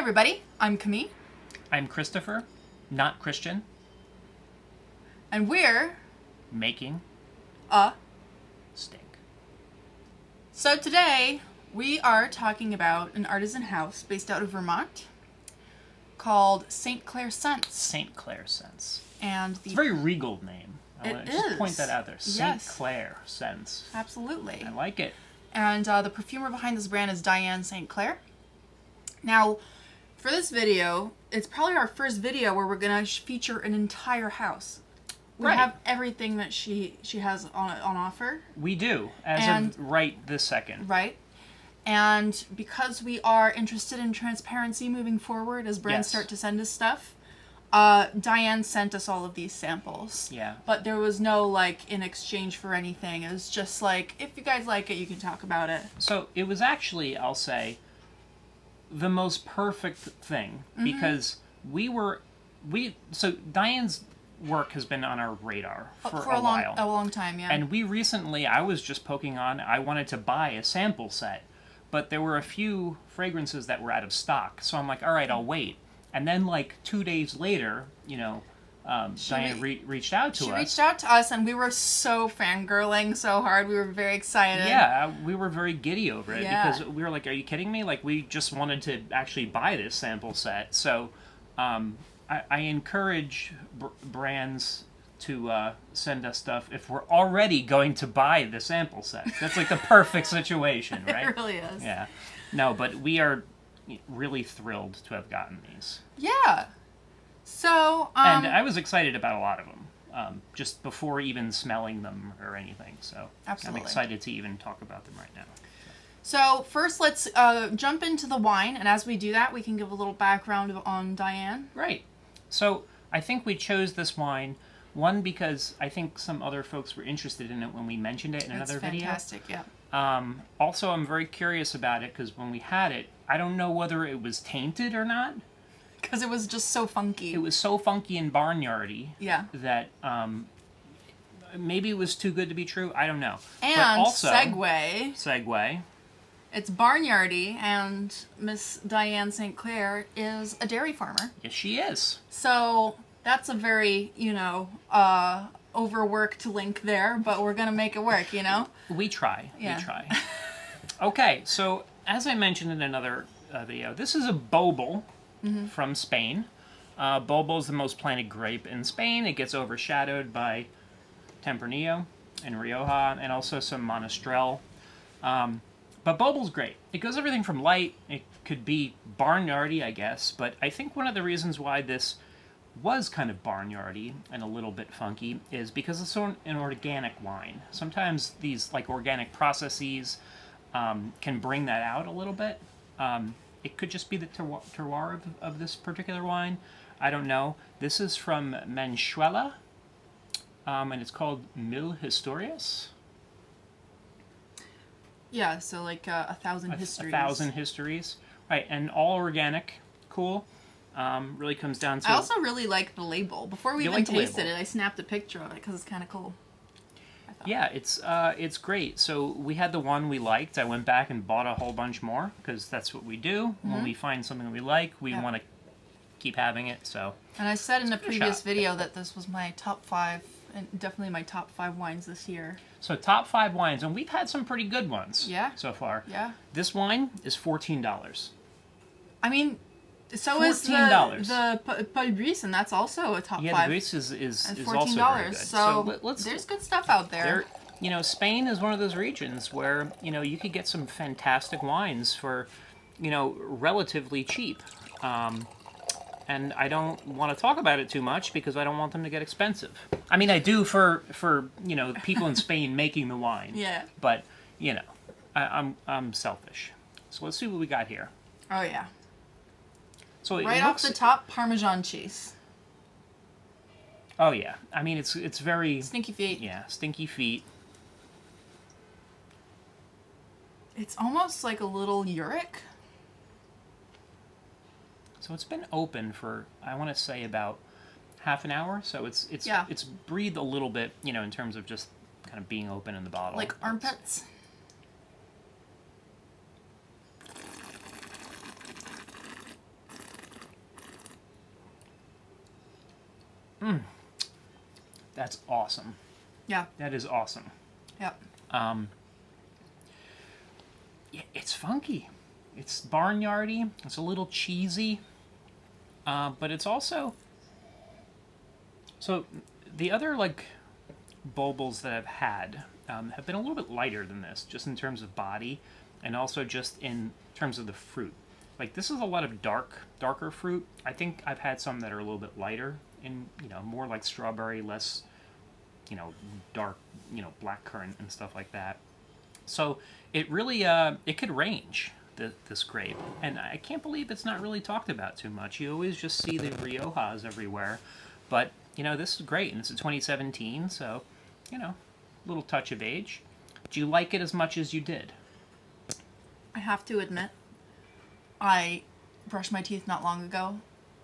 everybody, I'm Camille. I'm Christopher, not Christian. And we're making a stink. So today we are talking about an artisan house based out of Vermont called Clair Scents. St. Clair Scents. And it's a very regal name. I want to just point that out there. Yes. St. Clair Scents. Absolutely. I like it. And the perfumer behind this brand is Diane St. Now, for this video, it's probably our first video where we're going to feature an entire house. We have everything that she has on offer. We do, as of right this second. Right. And because we are interested in transparency moving forward as brands start to send us stuff, Diane sent us all of these samples. Yeah. But there was no, like, in exchange for anything. It was just like, if you guys like it, you can talk about it. So it was actually, I'll say, the most perfect thing. Because so Diane's work has been on our radar for a while. A long time, yeah. And we recently, I was just poking on, I wanted to buy a sample set. But there were a few fragrances that were out of stock. So I'm like, all right, I'll wait. And then, like, 2 days later, you know, Diane reached out to us. She reached out to us, and we were so fangirling so hard. We were very excited. Yeah, we were very giddy over it because we were like, are you kidding me? Like, we just wanted to actually buy this sample set. So I encourage brands to send us stuff if we're already going to buy the sample set. That's like the perfect situation, right? It really is. Yeah. No, but we are really thrilled to have gotten these. Yeah. So, and I was excited about a lot of them, just before even smelling them or anything. So absolutely. I'm excited to even talk about them right now. So first, let's jump into the wine, and as we do that, we can give a little background on Diane. Right. So I think we chose this wine, one, because I think some other folks were interested in it when we mentioned it in another video. It's fantastic, yeah. Also, I'm very curious about it because when we had it, I don't know whether it was tainted or not. Because it was just so funky. It was so funky and barnyardy. Yeah. That maybe it was too good to be true. I don't know. And but also, segue. It's barnyardy, and Miss Diane St. Clair is a dairy farmer. Yes, she is. So that's a very, overworked link there, but we're going to make it work, you know? We try. Yeah. We try. Okay, so as I mentioned in another video, this is a Bobel from Spain. Bobel is the most planted grape in Spain. It gets overshadowed by Tempranillo and Rioja, and also some Monastrell. But Bobel's great. It goes everything from light, it could be barnyardy, I guess, but I think one of the reasons why this was kind of barnyardy and a little bit funky is because it's an organic wine. Sometimes these, like, organic processes can bring that out a little bit. It could just be the terroir of this particular wine. I don't know. This is from Manchuela, and it's called Mil Historias. Yeah, so like 1,000 histories. 1,000 histories. Right, and all organic. Cool. Really comes down to... I also really like the label. Before we even tasted it, I snapped a picture of it because it's kind of cool. Yeah, it's great. So we had the one we liked. I went back and bought a whole bunch more because that's what we do. When we find something we like, we want to keep having it. So. And I said in a previous video that this was my top 5, and definitely my top 5 wines this year. So top 5 wines, and we've had some pretty good ones. So far. Yeah. This wine is $14. I mean, so $14. is the Paul Brice, and that's also a top 5. Yeah, the Brice is $14. also very good. So there's good stuff out there. Spain is one of those regions where, you could get some fantastic wines for, relatively cheap. And I don't want to talk about it too much because I don't want them to get expensive. I mean, I do for people in Spain making the wine. Yeah. But, I'm selfish. So let's see what we got here. Oh, yeah. So right off the top, Parmesan cheese. Oh, yeah. I mean, it's very... Stinky feet. Yeah, stinky feet. It's almost like a little uric. So it's been open for, I want to say, about half an hour. So it's breathed a little bit, in terms of just kind of being open in the bottle. Like armpits? That's awesome. Yeah. That is awesome. Yep. Yeah, it's funky. It's barnyardy. It's a little cheesy. But it's also... So, the other, like, bulbils that I've had have been a little bit lighter than this, just in terms of body, and also just in terms of the fruit. Like, this is a lot of darker fruit. I think I've had some that are a little bit lighter, and, you know, more like strawberry, less, you know, dark, you know, blackcurrant and stuff like that. So, it really, it could range, this grape. And I can't believe it's not really talked about too much. You always just see the Riojas everywhere. But, you know, this is great, and it's a 2017, so, you know, a little touch of age. Do you like it as much as you did? I have to admit, I brushed my teeth not long ago,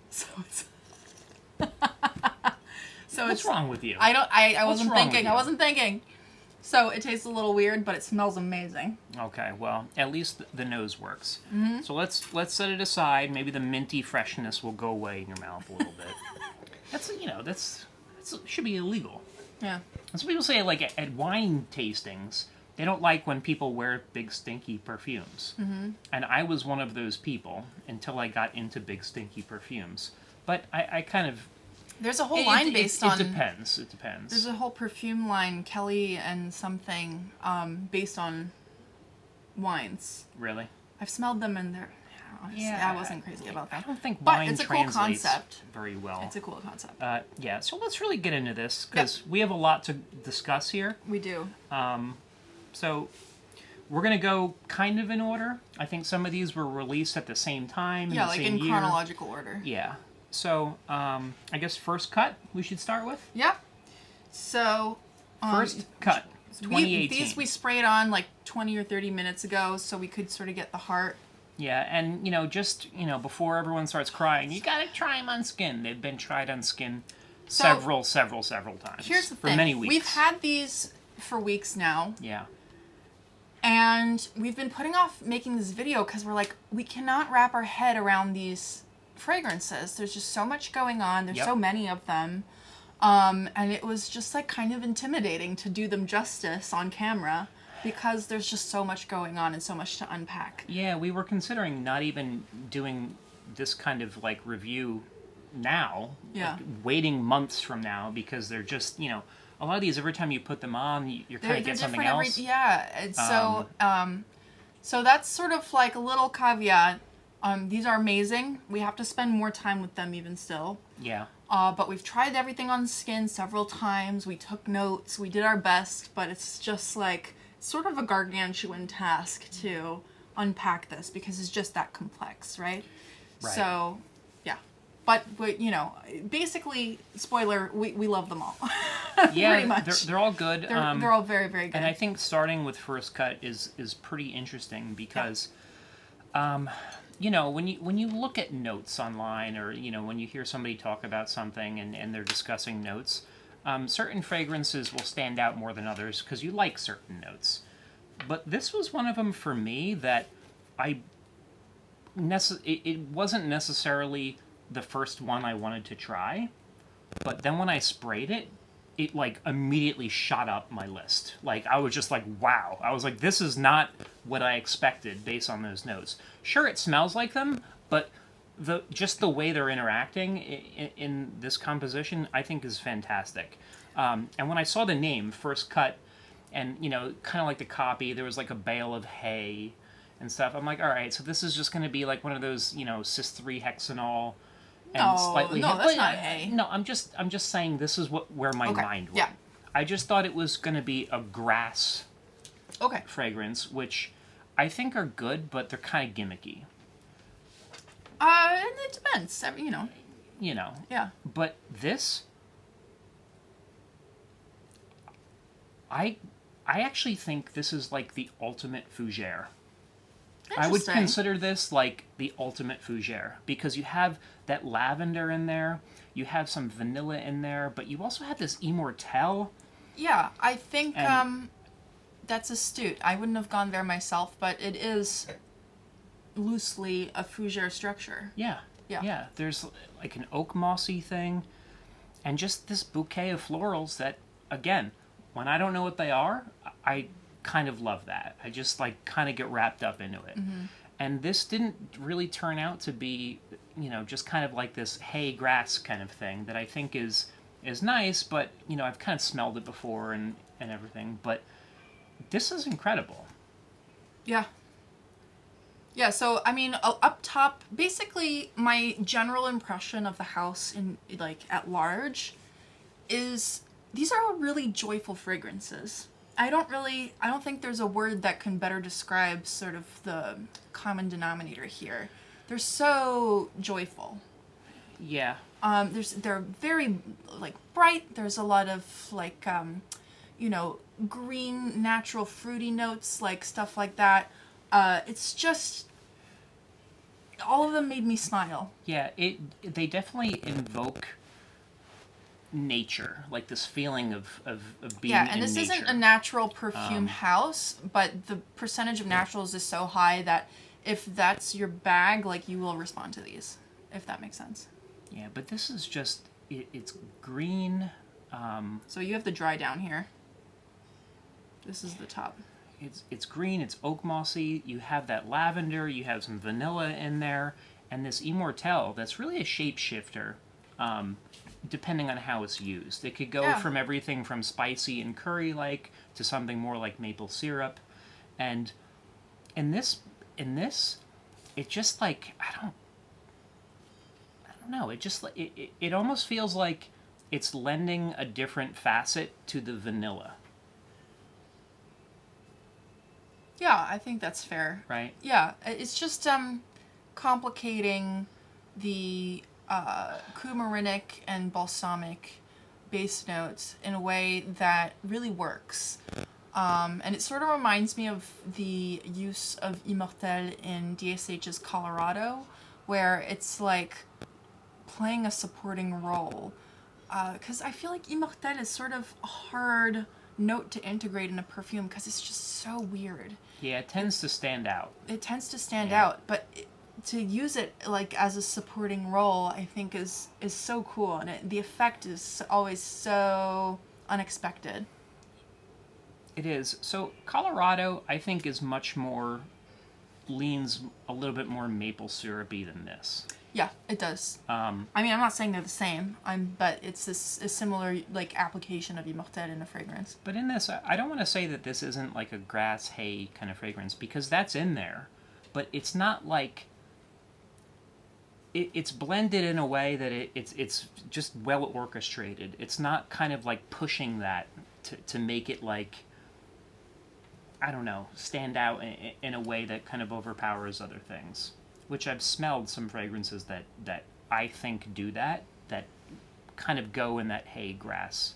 so it's... What's wrong with you? I wasn't thinking. So it tastes a little weird, but it smells amazing. Okay, well, at least the nose works. Mm-hmm. So let's set it aside. Maybe the minty freshness will go away in your mouth a little bit. That's should be illegal. Yeah. And so people say, like, at wine tastings, they don't like when people wear big stinky perfumes. Mm-hmm. And I was one of those people until I got into big stinky perfumes. But I kind of... There's a whole line based on... It depends. It depends. There's a whole perfume line, Kelly and something, based on wines. Really? I've smelled them and they're... Honestly, I wasn't crazy about that. I don't think but wine it's a cool translates concept. very well. It's a cool concept. Yeah, so let's really get into this, because we have a lot to discuss here. We do. So we're going to go kind of in order. I think some of these were released at the same time. Yeah, like in chronological order. Yeah. So I guess first cut we should start with? Yeah. So... first cut, 2018. These we sprayed on like 20 or 30 minutes ago, so we could sort of get the heart. Yeah, and, you know, just, you know, before everyone starts crying, you gotta try them on skin. They've been tried on skin several times. Here's the thing. For many weeks. We've had these for weeks now. Yeah. And we've been putting off making this video because we're like, we cannot wrap our head around these fragrances. There's just so much going on. There's so many of them. And it was just, like, kind of intimidating to do them justice on camera, because there's just so much going on and so much to unpack. Yeah, we were considering not even doing this kind of, like, review now. Yeah. Like, waiting months from now, because they're just, you know, a lot of these, every time you put them on, you're kind of getting something else. And so that's sort of like a little caveat. These are amazing. We have to spend more time with them even still. Yeah. But we've tried everything on skin several times. We took notes. We did our best, but it's just like... sort of a gargantuan task to unpack this, because it's just that complex, right? So, yeah. But, you know, basically, spoiler, we love them all. Yeah, pretty much. They're all good. They're all very, very good. And I think starting with first cut is pretty interesting, because, you know, when you look at notes online, or, you know, when you hear somebody talk about something and they're discussing notes, certain fragrances will stand out more than others because you like certain notes. But this was one of them for me that it wasn't necessarily the first one I wanted to try, but then when I sprayed it, it like immediately shot up my list. Like, I was just like, wow. I was like, this is not what I expected based on those notes. Sure, it smells like them, but just the way they're interacting in this composition, I think, is fantastic. And when I saw the name, First Cut, and, you know, kind of like the copy, there was like a bale of hay and stuff. I'm like, all right, so this is just going to be like one of those, you know, cis-3 hexanol and slightly... No, that's not hay. No, I'm just saying this is where my mind went. Yeah. I just thought it was going to be a grass fragrance, which I think are good, but they're kind of gimmicky. It depends. You know. You know. Yeah. But this, I actually think this is like the ultimate fougere. I would consider this like the ultimate fougere, because you have that lavender in there, you have some vanilla in there, but you also have this immortelle. Yeah, I think that's astute. I wouldn't have gone there myself, but it is loosely a fougere structure. Yeah. There's like an oak mossy thing. and just this bouquet of florals that, again, when I don't know what they are, I kind of love that. I just like kind of get wrapped up into it. And this didn't really turn out to be, just kind of like this hay grass kind of thing that I think is nice, but, I've kind of smelled it before and everything. But this is incredible. Yeah. Yeah, so, I mean, up top, basically, my general impression of the house at large is these are really joyful fragrances. I don't think there's a word that can better describe sort of the common denominator here. They're so joyful. Yeah. They're very, bright. There's a lot of, green, natural, fruity notes, stuff like that. It's just, all of them made me smile. Yeah, they definitely invoke nature, like this feeling of being in nature. Yeah, and this isn't a natural perfume house, but the percentage of naturals is so high that if that's your bag, you will respond to these, if that makes sense. Yeah, but this is just, it's green. So you have the dry down here. This is the top. It's green, it's oak mossy, you have that lavender, you have some vanilla in there, and this immortelle that's really a shapeshifter, depending on how it's used. It could go from everything from spicy and curry-like to something more like maple syrup. And in this, it just I don't know, it almost feels like it's lending a different facet to the vanilla. Yeah, I think that's fair. Right? Yeah, it's just complicating the coumarinic and balsamic base notes in a way that really works. And it sort of reminds me of the use of Immortelle in DSH's Colorado, where it's playing a supporting role. Because I feel like Immortelle is sort of a hard note to integrate in a perfume because it's just so weird. Yeah, it tends to stand out. It tends to stand out, but to use it as a supporting role, I think is so cool, and the effect is always so unexpected. It is. So Colorado, I think, is leans a little bit more maple syrupy than this. Yeah, it does. I mean, I'm not saying they're the same, but it's a similar application of Immortelle in a fragrance. But in this, I don't want to say that this isn't a grass hay kind of fragrance, because that's in there, but it's not it's blended in a way that it's just well orchestrated. It's not kind of pushing that to make it I don't know, stand out in a way that kind of overpowers other things. Which I've smelled some fragrances that I think do that kind of go in that hay grass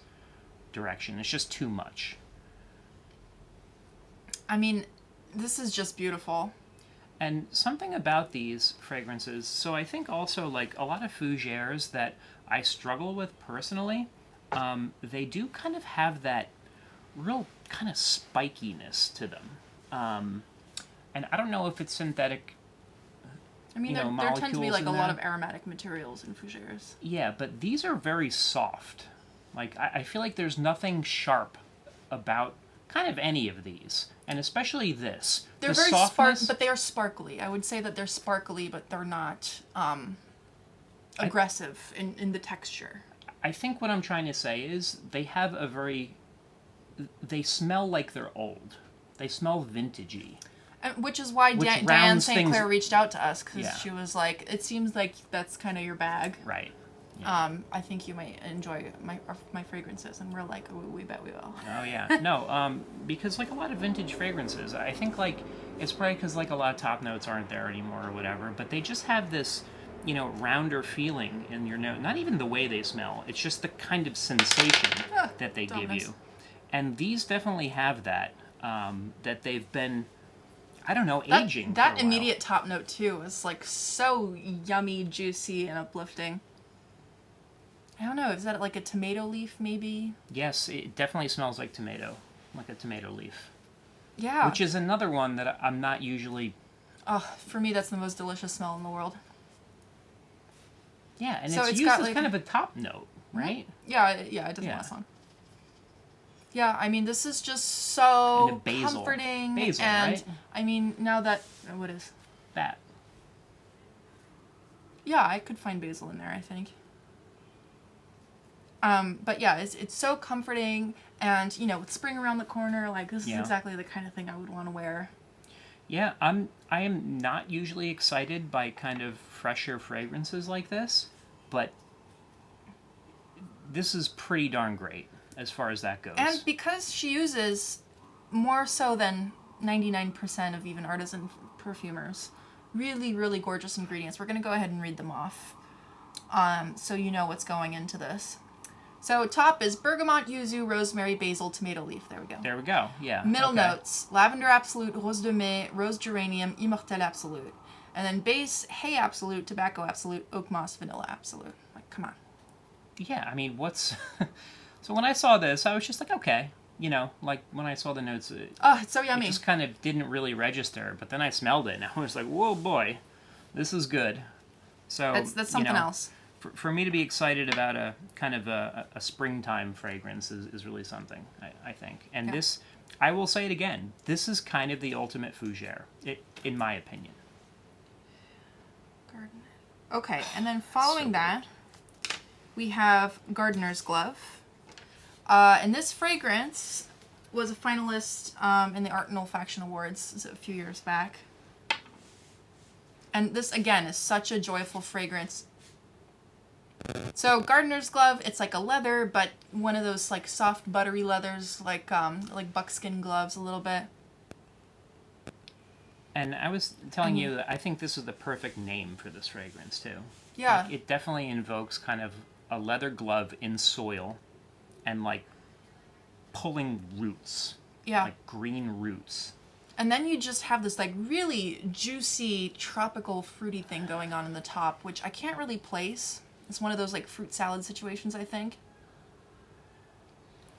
direction. It's just too much. I mean, this is just beautiful. And something about these fragrances, so I think also a lot of fougères that I struggle with personally, they do kind of have that real kind of spikiness to them. And I don't know if it's synthetic. I mean, there tend to be a lot of aromatic materials in fougères. Yeah, but these are very soft. I feel like there's nothing sharp about kind of any of these, and especially this. They're very softness, but they are sparkly. I would say that they're sparkly, but they're not aggressive in the texture. I think what I'm trying to say is they have they smell like they're old. They smell vintagey. Which is why Diane St. Clair reached out to us, because she was like, it seems like that's kind of your bag. Right. Yeah. I think you might enjoy my fragrances. And we're like, oh, we bet we will. Oh, yeah. No, because a lot of vintage fragrances, I think it's probably because a lot of top notes aren't there anymore or whatever, but they just have this, rounder feeling in your note. Not even the way they smell. It's just the kind of sensation that they give you. And these definitely have that, that they've been... I don't know, aging. That immediate top note too is so yummy, juicy, and uplifting. I don't know, is that a tomato leaf maybe? Yes, it definitely smells like tomato, like a tomato leaf. Yeah. Which is another one that I'm not usually... Oh, for me that's the most delicious smell in the world. Yeah, and so it's used as kind of a top note. right? Yeah, it doesn't last long. Yeah, I mean, this is just so And a basil. comforting. Basil, and right? I mean, now that what is That. Yeah, I could find basil in there, I think. But yeah, it's so comforting, and with spring around the corner, like this is exactly the kind of thing I would want to wear. Yeah, I am not usually excited by kind of fresher fragrances like this, but this is pretty darn great as far as that goes. And because she uses more so than 99% of even artisan perfumers, really, really gorgeous ingredients. We're going to go ahead and read them off, so you know what's going into this. So top is bergamot, yuzu, rosemary, basil, tomato leaf. There we go. There we go. Yeah. Middle notes: lavender absolute, rose de mai, rose geranium, immortelle absolute. And then base: hay absolute, tobacco absolute, oak moss, vanilla absolute. Like, come on. Yeah, I mean, what's... So when I saw this, I was just like, okay. Like when I saw the notes... Oh, it's so yummy. It just kind of didn't really register, but then I smelled it, and I was like, whoa, boy, this is good. So that's something else. For me to be excited about a kind of a springtime fragrance is really something, I think. And this, I will say it again, this is kind of the ultimate fougere, in my opinion. Gardner. Okay, and then following that, we have Gardner's Glove. And this fragrance was a finalist in the Art and Olfaction Awards a few years back. And this, again, is such a joyful fragrance. So Gardner's Glove, it's like a leather, but one of those like soft buttery leathers, like buckskin gloves a little bit. And I was telling you that I think this is the perfect name for this fragrance too. Yeah. Like, it definitely invokes kind of a leather glove in soil and like pulling roots. Yeah. Like green roots. And then you just have this like really juicy tropical fruity thing going on in the top, which I can't really place. It's one of those like fruit salad situations, I think.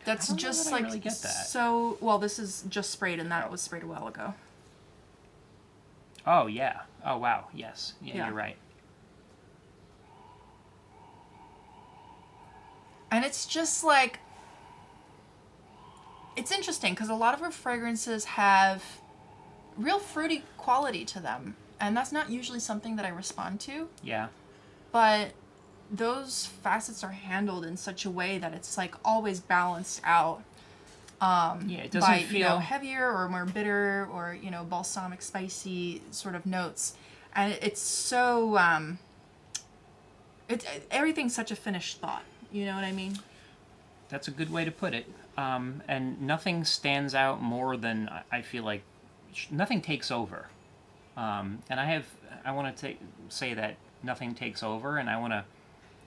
That's just like really get that. So well, this is just sprayed, and that was sprayed a while ago. Oh yeah. Oh wow. Yes. Yeah. You're right. And it's just like, it's interesting because a lot of her fragrances have real fruity quality to them, and that's not usually something that I respond to. Yeah. But those facets are handled in such a way that it's like always balanced out. It doesn't by, feel heavier or more bitter or, balsamic, spicy sort of notes. And it's so, everything's such a finished thought. You know what I mean? That's a good way to put it. And nothing stands out more than, I feel like, nothing takes over. And I want to say that nothing takes over, and I want to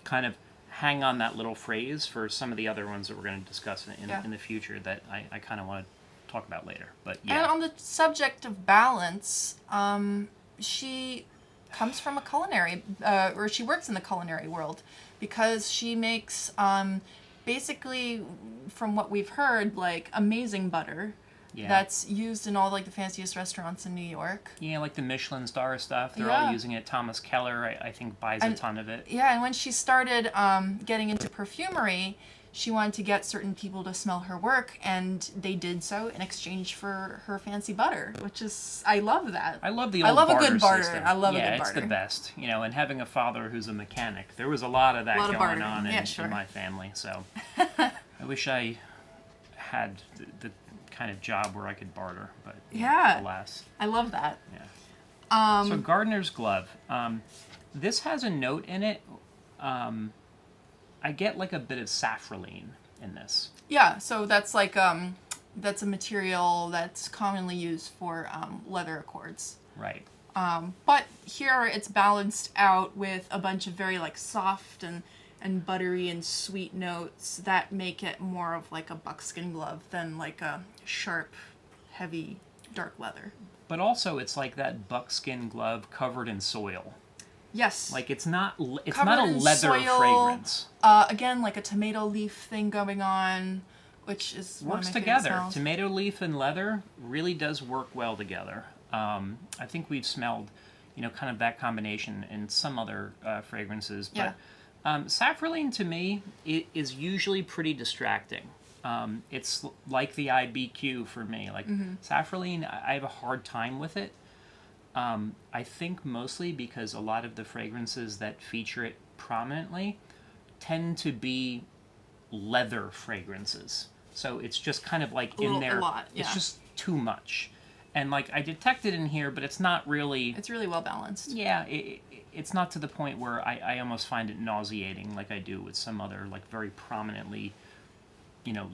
kind of hang on that little phrase for some of the other ones that we're going to discuss in the future that I kind of want to talk about later. But yeah. And on the subject of balance, she comes from a culinary, or she works in the culinary world, because she makes, basically, from what we've heard, like amazing butter. Yeah. That's used in all like the fanciest restaurants in New York. Yeah, like the Michelin star stuff. They're all using it. Thomas Keller, I think, buys a ton of it. Yeah, and when she started getting into perfumery, she wanted to get certain people to smell her work, and they did so in exchange for her fancy butter, which is, I love that. I love the old barter a good barter. system. I love a good barter. Yeah, it's the best. And having a father who's a mechanic, there was a lot of that going on in my family. So I wish I had the kind of job where I could barter, but alas. I love that. Yeah. So Gardner's Glove. This has a note in it. I get like a bit of safralene in this. Yeah, so that's like that's a material that's commonly used for leather accords. Right. But here it's balanced out with a bunch of very like soft and buttery and sweet notes that make it more of like a buckskin glove than like a sharp, heavy, dark leather. But also it's like that buckskin glove covered in soil. Yes. Like it's not a leather soil, fragrance. Again, like a tomato leaf thing going on, which is works together. Tomato leaf and leather really does work well together. I think we've smelled, kind of that combination in some other fragrances, but Safralene to me is usually pretty distracting. It's like the IBQ for me. Like safralene, I have a hard time with it. I think mostly because a lot of the fragrances that feature it prominently tend to be leather fragrances. So it's just kind of like in there. A lot, yeah. It's just too much. And like I detect it in here, but it's not really. It's really well balanced. Yeah, it's not to the point where I almost find it nauseating like I do with some other like very prominently,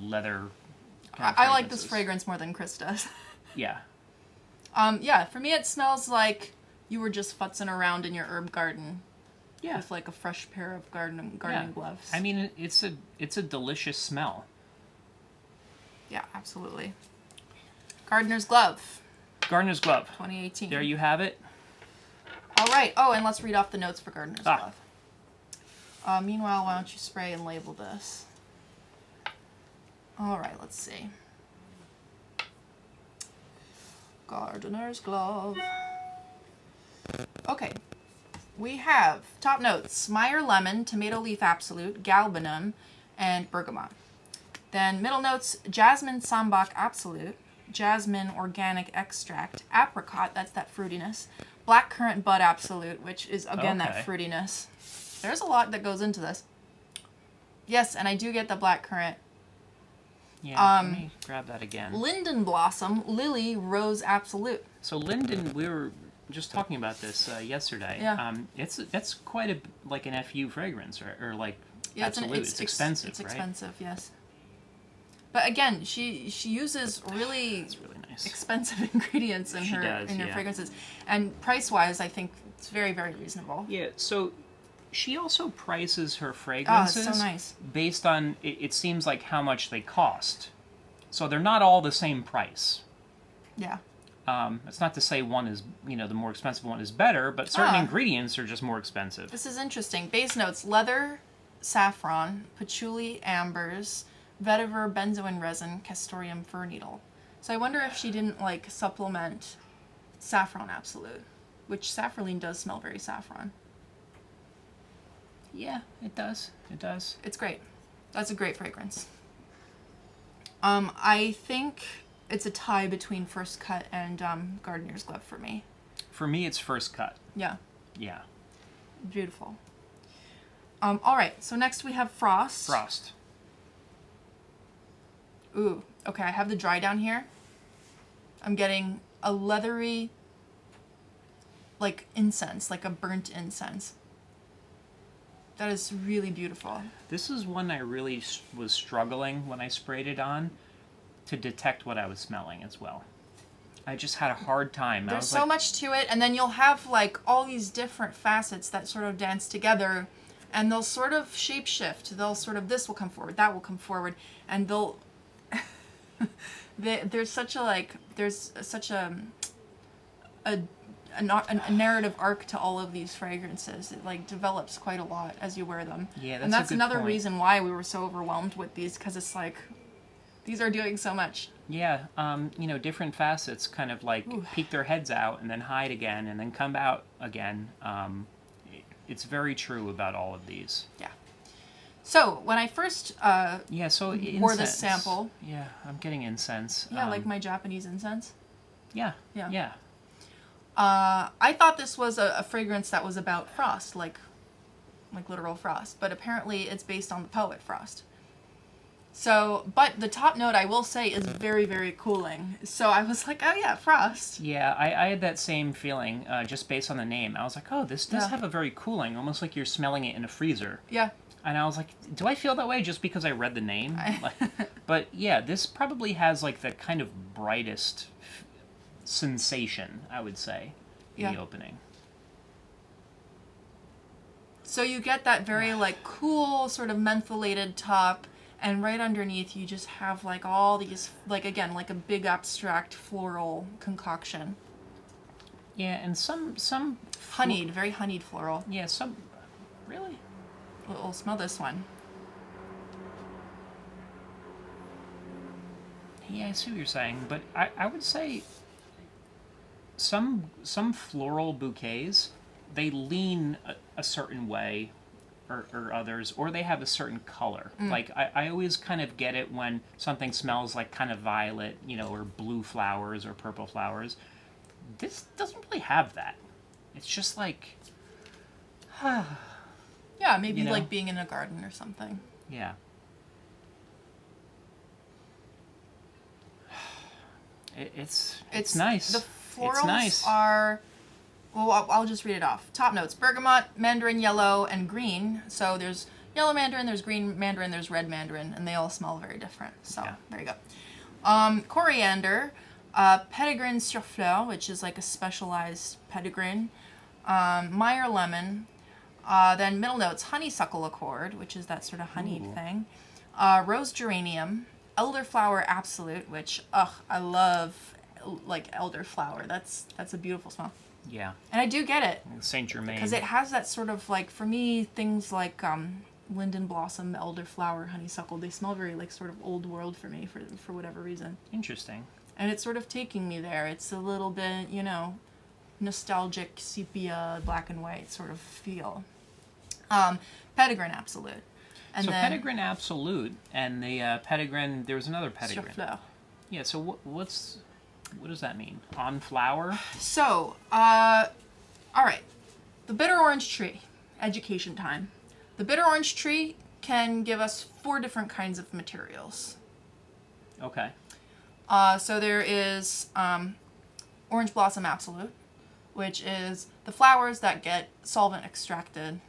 leather. I like this fragrance more than Chris does. Yeah. Yeah, for me it smells like you were just futzing around in your herb garden. Yeah. With like a fresh pair of gardening gloves. I mean, it's a delicious smell. Yeah, absolutely. Gardner's Glove. Gardner's Glove. 2018. There you have it. All right. Oh, and let's read off the notes for Gardner's Glove. Meanwhile, why don't you spray and label this? All right, let's see. Gardener's Glove. Okay. We have top notes: Meyer Lemon, Tomato Leaf Absolute, Galbanum, and Bergamot. Then middle notes: Jasmine Sambac Absolute, Jasmine Organic Extract, Apricot, that's that fruitiness, Blackcurrant Bud Absolute, which is again that fruitiness. There's a lot that goes into this. Yes, and I do get the blackcurrant. Yeah, let me grab that again. Linden Blossom, Lily Rose Absolute. So linden, we were just talking about this yesterday. Yeah. That's quite an FU fragrance, or like yeah, absolute. It's expensive, It's right? expensive, yes. But again, she uses really, it's really nice. expensive ingredients in her fragrances, and price wise, I think it's very, very reasonable. Yeah. So she also prices her fragrances so nice. based on it seems like how much they cost. So they're not all the same price. Yeah. It's not to say one is, the more expensive one is better, but certain ingredients are just more expensive. This is interesting. Base notes: leather, saffron, patchouli, ambers, vetiver, benzoin resin, castoreum, fir needle. So I wonder if she didn't supplement saffron absolute, which safralene does smell very saffron. Yeah, it does. It does. It's great. That's a great fragrance. I think it's a tie between First Cut and Gardener's Glove for me. For me, it's First Cut. Yeah. Yeah. Beautiful. All right, so next we have Frost. Frost. Ooh, okay, I have the dry down here. I'm getting a leathery, incense, like a burnt incense. That is really beautiful. This is one I really was struggling when I sprayed it on to detect what I was smelling as well. I just had a hard time. There's so much to it, and then you'll have all these different facets that sort of dance together, and they'll sort of shapeshift. They'll sort of, this will come forward, that will come forward, and they'll there's such a narrative arc to all of these fragrances. It develops quite a lot as you wear them. Yeah, and that's another reason why we were so overwhelmed with these, because it's these are doing so much. Yeah, different facets kind of peek their heads out and then hide again and then come out again. It's very true about all of these. Yeah. So when I first wore this incense. sample, yeah, I'm getting incense. Yeah, like my Japanese incense. Yeah. I thought this was a fragrance that was about frost, like literal frost, but apparently it's based on the poet Frost. So, but the top note, I will say, is very, very cooling. So I was like, oh yeah, Frost. Yeah, I had that same feeling just based on the name. I was like, oh, this does have a very cooling, almost like you're smelling it in a freezer. Yeah. And I was like, do I feel that way just because I read the name? But yeah, this probably has the kind of brightest sensation, I would say, in the opening. So you get that very cool sort of mentholated top, and right underneath you just have all these again a big abstract floral concoction. Yeah, and some honeyed, very honeyed floral. Yeah, some really. We'll smell this one. Yeah, I see what you're saying, but I would say some floral bouquets, they lean a certain way or others, or they have a certain color. Like, I always kind of get it when something smells like kind of violet, you know, or blue flowers or purple flowers. This doesn't really have that. It's just like... Yeah, maybe you know? like being in a garden or something. Yeah. It's nice. The florals it's nice. are... Well, I'll just read it off. Top notes: bergamot, mandarin yellow, and green. So there's yellow mandarin, there's green mandarin, there's red mandarin, and they all smell very different. So there you go. Coriander, petitgrain sur fleur, which is like a specialized petitgrain. Meyer lemon. Then middle notes: honeysuckle accord, which is that sort of honeyed thing. Rose geranium. Elderflower absolute, which I love, like elderflower. That's a beautiful smell. Yeah. And I do get it. Saint Germain. Because it has that sort of like, for me, things like linden blossom, elderflower, honeysuckle, they smell very like sort of old world for me for whatever reason. Interesting. And it's sort of taking me there. It's a little bit, you know, nostalgic sepia, black and white sort of feel. Petitgrain absolute. And so then petitgrain absolute and the petitgrain, there was another petitgrain. sur fleur. Yeah, so what does that mean? On flower? So, all right. The bitter orange tree. Education time. The bitter orange tree can give us 4 different kinds of materials. Okay. So there is orange blossom absolute, which is the flowers that get solvent extracted.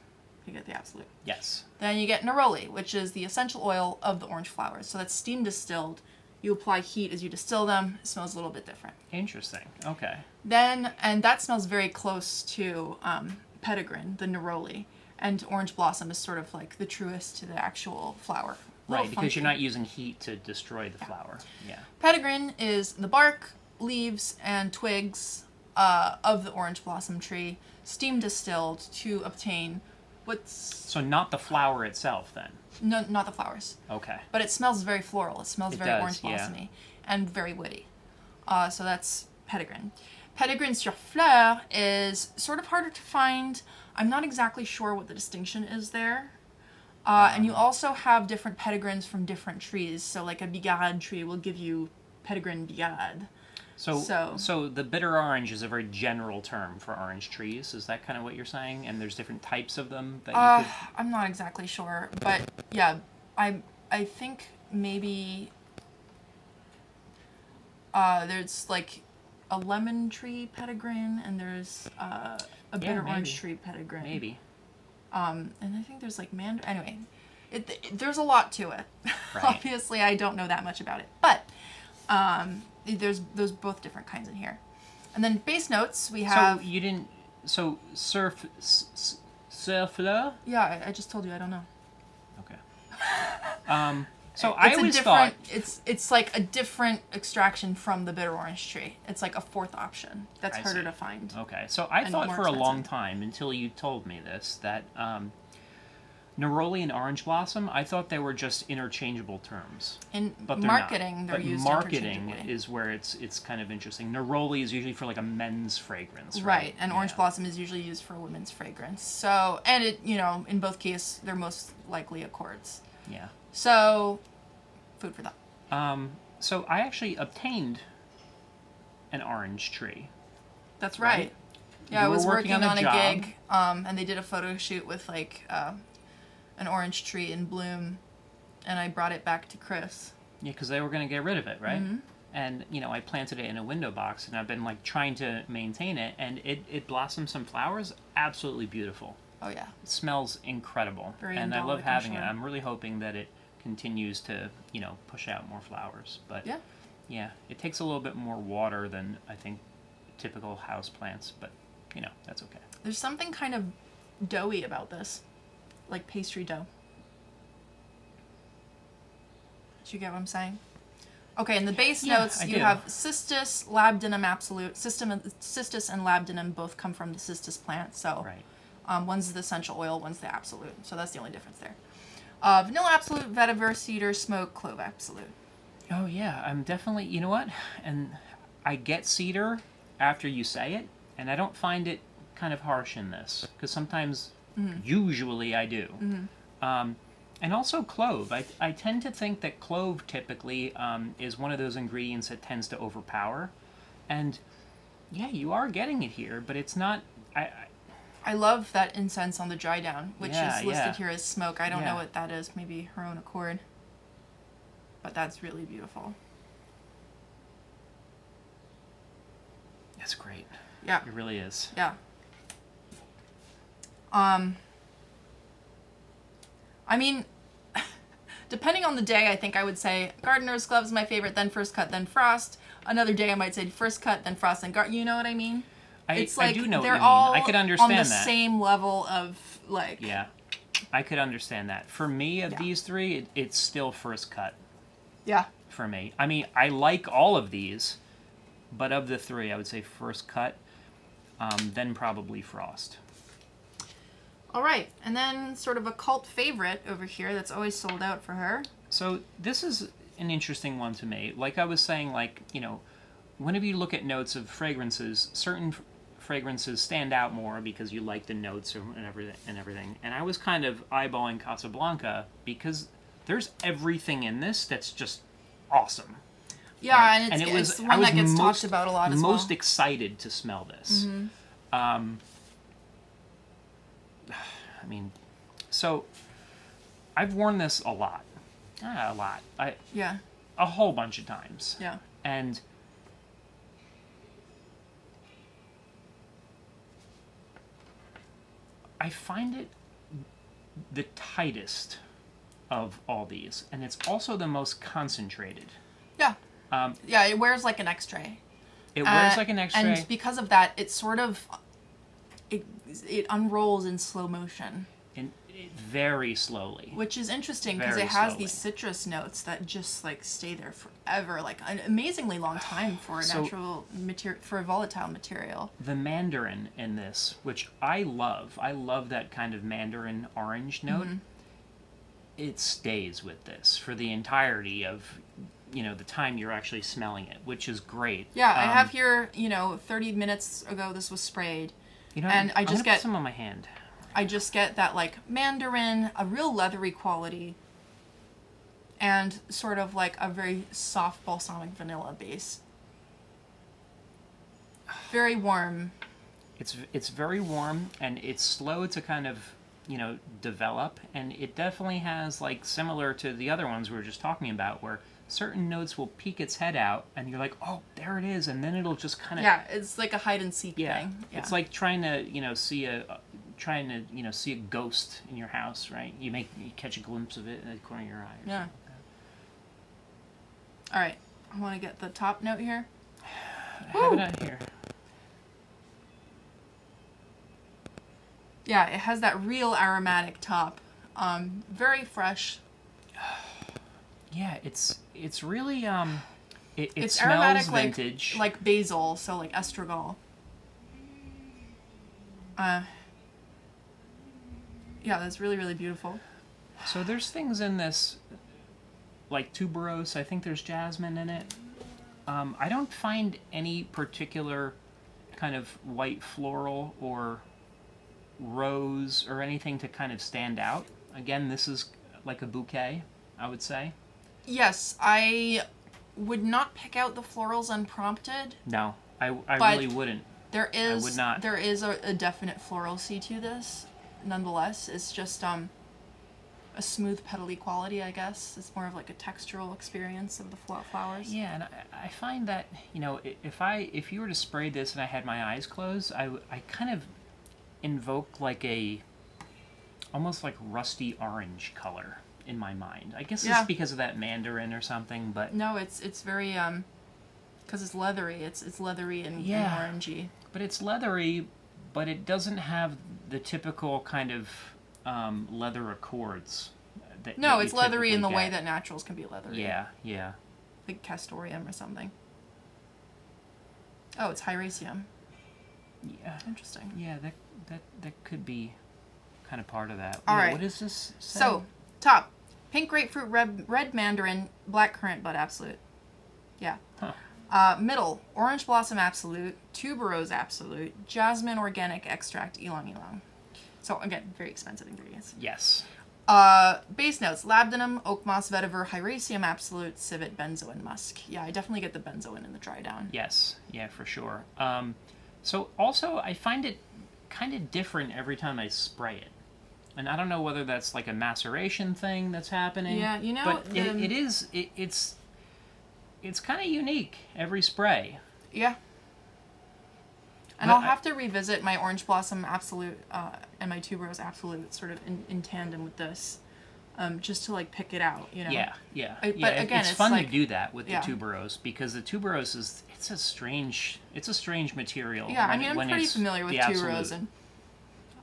You get the absolute. Yes. Then you get neroli, which is the essential oil of the orange flowers. So that's steam distilled. You apply heat as you distill them. It smells a little bit different. Interesting. Okay. Then, and that smells very close to petitgrain, the neroli. And orange blossom is sort of like the truest to the actual flower. Right, because you're not using heat to destroy the flower. Yeah. Petitgrain is the bark, leaves, and twigs of the orange blossom tree, steam distilled to obtain what's... So not the flower itself, then? No, not the flowers. Okay. But it smells very floral. It smells very orange blossomy and very woody. So that's petitgrain. Petitgrain sur fleur is sort of harder to find. I'm not exactly sure what the distinction is there. And you also have different petitgrains from different trees. So like a bigarade tree will give you petitgrain bigarade. So the bitter orange is a very general term for orange trees. Is that kind of what you're saying? And there's different types of them that you could... I'm not exactly sure, but yeah, I think maybe there's like a lemon tree petitgrain and there's a bitter orange tree petitgrain. Maybe. And I think there's like anyway, there's a lot to it. Right. Obviously, I don't know that much about it, but there's both different kinds in here. And then base notes we have. So you didn't. So sur fleur. Yeah, I just told you I don't know. Okay. So It's I always thought it's like a different extraction from the bitter orange tree. It's like a 4th option that's harder to find. Okay, so I thought for a long time, until you told me this, that Neroli and orange blossom, I thought they were just interchangeable terms. In but they're marketing, not. they're But used marketing interchangeably. is where it's kind of interesting. Neroli is usually for like a men's fragrance, right? And orange blossom is usually used for a women's fragrance. So, and it, you know, in both cases, they're most likely accords. Yeah. So, food for thought. So I actually obtained an orange tree. That's right. Yeah, I You were was working on a job. gig, and they did a photo shoot with like an orange tree in bloom, and I brought it back to Chris. Yeah, because they were going to get rid of it, right? Mm-hmm. And, you know, I planted it in a window box, and I've been, like, trying to maintain it, and it blossomed some flowers. Absolutely beautiful. Oh, yeah. It smells incredible. Very and I love indolic, having I'm it. sure. I'm really hoping that it continues to, you know, push out more flowers. But, yeah, it takes a little bit more water than, I think, typical house plants, but, you know, that's okay. There's something kind of doughy about this. Like pastry dough. Do you get what I'm saying? Okay, in the base notes, you have cistus, labdanum absolute. Cistus and labdanum both come from the cistus plant, so one's the essential oil, one's the absolute. So that's the only difference there. Vanilla absolute, vetiver, cedar, smoke, clove absolute. Oh, yeah, I'm definitely, you know what? And I get cedar after you say it, and I don't find it kind of harsh in this, because sometimes Usually I do. And also clove. I tend to think that clove typically is one of those ingredients that tends to overpower. And yeah, you are getting it here, but it's not... I love that incense on the dry down, which is listed here as smoke. I don't know what that is. Maybe her own accord. But that's really beautiful. It's great. Yeah. It really is. Yeah. I mean, depending on the day, I think I would say Gardner's Glove is my favorite, then First Cut, then Frost. Another day I might say First Cut, then Frost, then Gardner. You know what I mean? It's like I do know they're what you mean. all I could understand on the that. same level of, like... Yeah. I could understand that. For me, of these three, it's still First Cut. Yeah. For me. I mean, I like all of these, but of the three, I would say First Cut, then probably Frost. All right, and then sort of a cult favorite over here that's always sold out for her. So this is an interesting one to me. Like I was saying, like, you know, whenever you look at notes of fragrances, certain fragrances stand out more because you like the notes and everything. And I was kind of eyeballing Casablanca because there's everything in this that's just awesome. Yeah, right? and it's one that gets talked about a lot as well. Most excited to smell this. I mean, so I've worn this a lot. A lot. A whole bunch of times. Yeah. And I find it the tightest of all these, and it's also the most concentrated. Yeah. Yeah, it wears like an X-ray. It wears like an X-ray. And because of that, it sort of... It unrolls in slow motion. Very slowly. Which is interesting because it has these citrus notes that just like stay there forever, like an amazingly long time for a natural material, for a volatile material. The mandarin in this, which I love that kind of mandarin orange note. It stays with this for the entirety of, you know, the time you're actually smelling it, which is great. Yeah, I have here, you know, 30 minutes ago this was sprayed. You know, and I just get some on my hand. I just get that like mandarin, a real leathery quality, and sort of like a very soft balsamic vanilla base. Very warm. It's very warm, and it's slow to kind of, you know, develop, and it definitely has, like, similar to the other ones we were just talking about, where certain notes will peek its head out, and you're like, oh, there it is, and then it'll just kind of... Yeah, it's like a hide-and-seek thing. Yeah, it's like trying to, you know, see a ghost in your house, right? You catch a glimpse of it in the corner of your eye. Yeah. All right, I want to get the top note here. I have it out here. Yeah, it has that real aromatic top. Very fresh. Yeah, it's really it it's smells aromatic, vintage. like basil, so like estragol. Yeah, that's really, really beautiful. So there's things in this, like tuberose. I think there's jasmine in it. I don't find any particular kind of white floral or rose or anything to kind of stand out. Again, this is like a bouquet, I would say. Yes, I would not pick out the florals unprompted. No, I really wouldn't. There is, I would not. There is a definite floralcy to this. Nonetheless, it's just a smooth petally quality, I guess. It's more of like a textural experience of the flowers. Yeah, and I find that, you know, if you were to spray this and I had my eyes closed, I kind of invoke like almost like rusty orange color in my mind. I guess it's because of that mandarin or something, but... No, it's very, because it's leathery. It's leathery and orangey. But it's leathery, but it doesn't have the typical kind of leather accords. No, it's leathery in the way that naturals can be leathery. Yeah, yeah. Like castoreum or something. Oh, it's hyraceum. Yeah. Interesting. Yeah, that could be kind of part of that. All right. What is this say? So, top. Pink grapefruit, red mandarin, black currant bud absolute. Yeah. Huh. Middle, orange blossom absolute, tuberose absolute, jasmine organic extract ylang ylang. So again, very expensive ingredients. Yes. Base notes: labdanum, oak moss, vetiver, hyraceum absolute, civet, benzoin, musk. Yeah, I definitely get the benzoin in the dry down. Yes. Yeah, for sure. So also, I find it kind of different every time I spray it. And I don't know whether that's like a maceration thing that's happening. Yeah, you know, but it's kind of unique every spray. Yeah. And I'll have to revisit my Orange Blossom Absolute and my Tuberose Absolute sort of in tandem with this, just to like pick it out, you know. Yeah, yeah. But again, it's fun like, to do that with the tuberose, because the tuberose it's a strange material. Yeah, I mean, I'm pretty familiar with tuberose, Absolute. and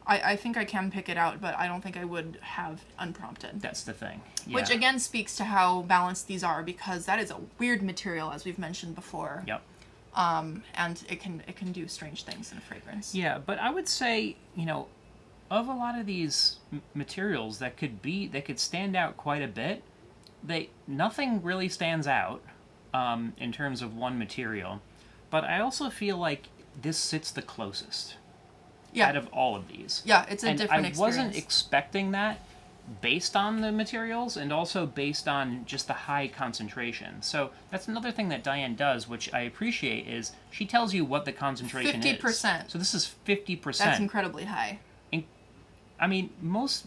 I think I can pick it out, but I don't think I would have unprompted. That's the thing. Yeah. Which again speaks to how balanced these are, because that is a weird material, as we've mentioned before. Yep. And it can do strange things in a fragrance. Yeah, but I would say, you know, of a lot of these materials that could stand out quite a bit, nothing really stands out in terms of one material. But I also feel like this sits the closest out of all of these. Yeah, it's a different experience. I wasn't expecting that, based on the materials and also based on just the high concentration. So that's another thing that Diane does, which I appreciate, is she tells you what the concentration 50%. is. So this is 50%. That's incredibly high. I mean, most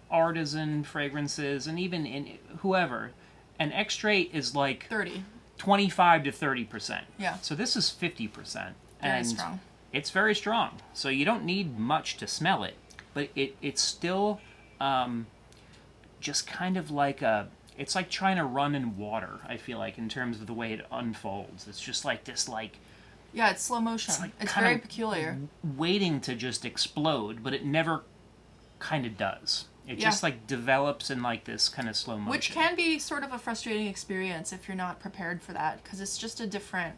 artisan fragrances, and even in whoever, an extrait is like 25 to 30%. Yeah. So this is 50%. Very strong. It's very strong. So you don't need much to smell it, but it's still just kind of like it's like trying to run in water, I feel like, in terms of the way it unfolds. It's just like this, like... Yeah, it's slow motion. It's very peculiar. Waiting to just explode, but it never kind of does. It just like develops in like this kind of slow motion. Which can be sort of a frustrating experience if you're not prepared for that, because it's just a different...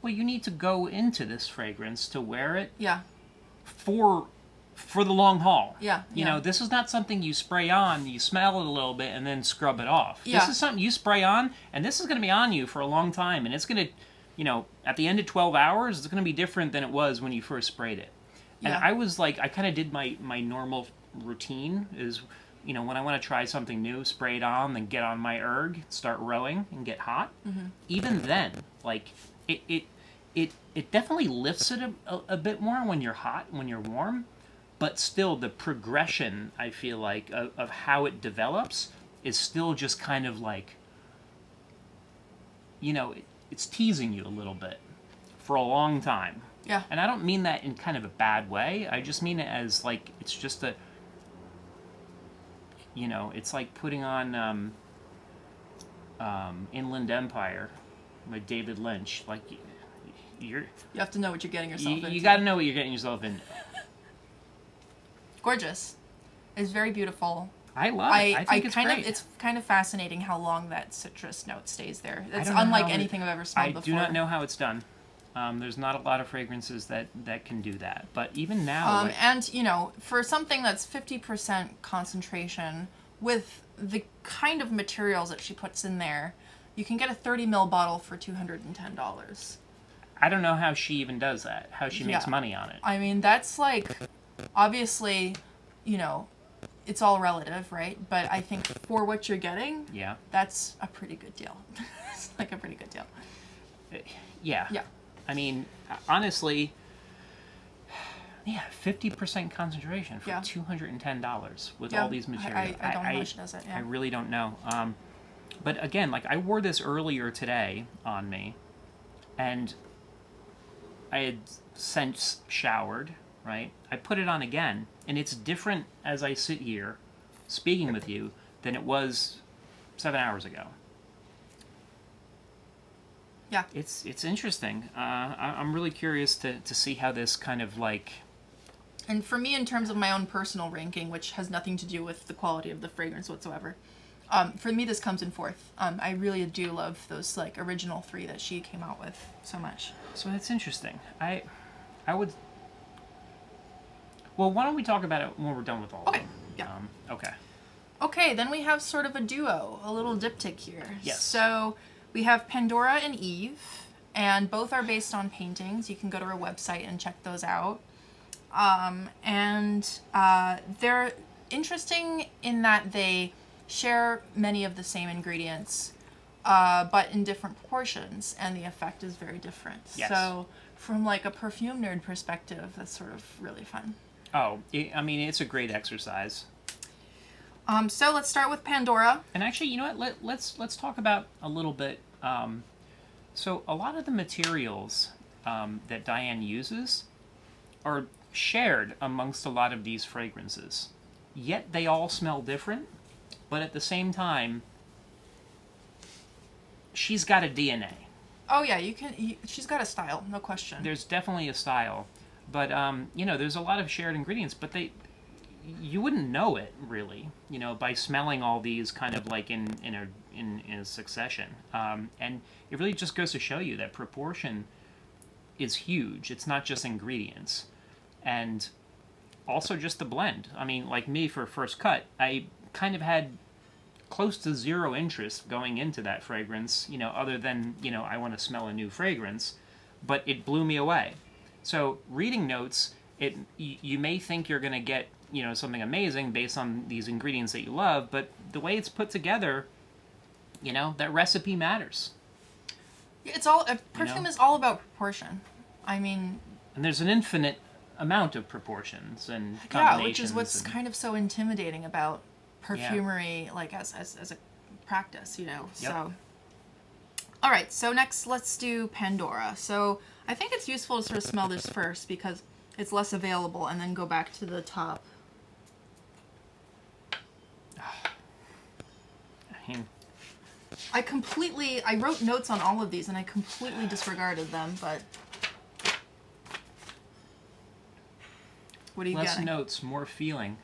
Well, you need to go into this fragrance to wear it. Yeah. For the long haul. Yeah. You know, this is not something you spray on, you smell it a little bit, and then scrub it off. Yeah. This is something you spray on, and this is going to be on you for a long time, and it's going to, you know, at the end of 12 hours, it's going to be different than it was when you first sprayed it. And I was like, I kind of did my normal routine is, you know, when I want to try something new, spray it on, then get on my erg, start rowing, and get hot. Mm-hmm. Even then, like, it definitely lifts it a bit more when you're hot, when you're warm, but still the progression, I feel like, of how it develops is still just kind of like, you know, it's teasing you a little bit for a long time. Yeah. And I don't mean that in kind of a bad way. I just mean it as, like, it's just a, you know, it's like putting on Inland Empire by David Lynch. Like, you have to know what you're getting yourself into. You got to know what you're getting yourself into. Gorgeous. It's very beautiful. I love it. I think it's great. It's kind of fascinating how long that citrus note stays there. It's unlike anything I've ever smelled before. I do not know how it's done. There's not a lot of fragrances that can do that. But even now... and, you know, for something that's 50% concentration, with the kind of materials that she puts in there, you can get a 30 ml bottle for $210. I don't know how she even does that, how she makes money on it. I mean, that's like, obviously, you know, it's all relative, right? But I think for what you're getting, that's a pretty good deal. It's like a pretty good deal. Yeah. Yeah. I mean, honestly, 50% concentration for $210 with all these materials. I don't know how she does it. Yeah. I really don't know. But again, like, I wore this earlier today on me, and I had since showered, right? I put it on again, and it's different as I sit here speaking with you than it was 7 hours ago. Yeah. It's interesting. I'm really curious to see how this kind of, like... And for me, in terms of my own personal ranking, which has nothing to do with the quality of the fragrance whatsoever, for me, this comes in fourth. I really do love those, like, original three that she came out with so much. So that's interesting. I would... Well, why don't we talk about it when we're done with all of them? Yeah. Okay. Okay, then we have sort of a duo, a little diptych here. Yes. So we have Pandora and Eve, and both are based on paintings. You can go to our website and check those out. And they're interesting in that they share many of the same ingredients, but in different proportions, and the effect is very different. Yes. So from like a perfume nerd perspective, that's sort of really fun. Oh, I mean, it's a great exercise. So let's start with Pandora. And actually, you know what? Let's talk about a little bit. So a lot of the materials that Diane uses are shared amongst a lot of these fragrances. Yet they all smell different, but at the same time, she's got a DNA. Oh yeah, she's got a style, no question. There's definitely a style, but you know, there's a lot of shared ingredients, but you wouldn't know it really, you know, by smelling all these kind of like in a succession. And it really just goes to show you that proportion is huge. It's not just ingredients, and also just the blend. I mean, like me for first cut, I kind of had close to zero interest going into that fragrance, you know, other than, you know, I want to smell a new fragrance, but it blew me away. So reading notes, you may think you're going to get, you know, something amazing based on these ingredients that you love, but the way it's put together, you know, that recipe matters. It's all perfume is all about proportion. I mean, and there's an infinite amount of proportions and combinations. Yeah, which is what's kind of so intimidating about perfumery, like as a practice, you know. Yep. So, all right. So next, let's do Pandora. So I think it's useful to sort of smell this first because it's less available, and then go back to the top. I wrote notes on all of these, and I completely disregarded them. But what are you Less getting? notes, more feeling.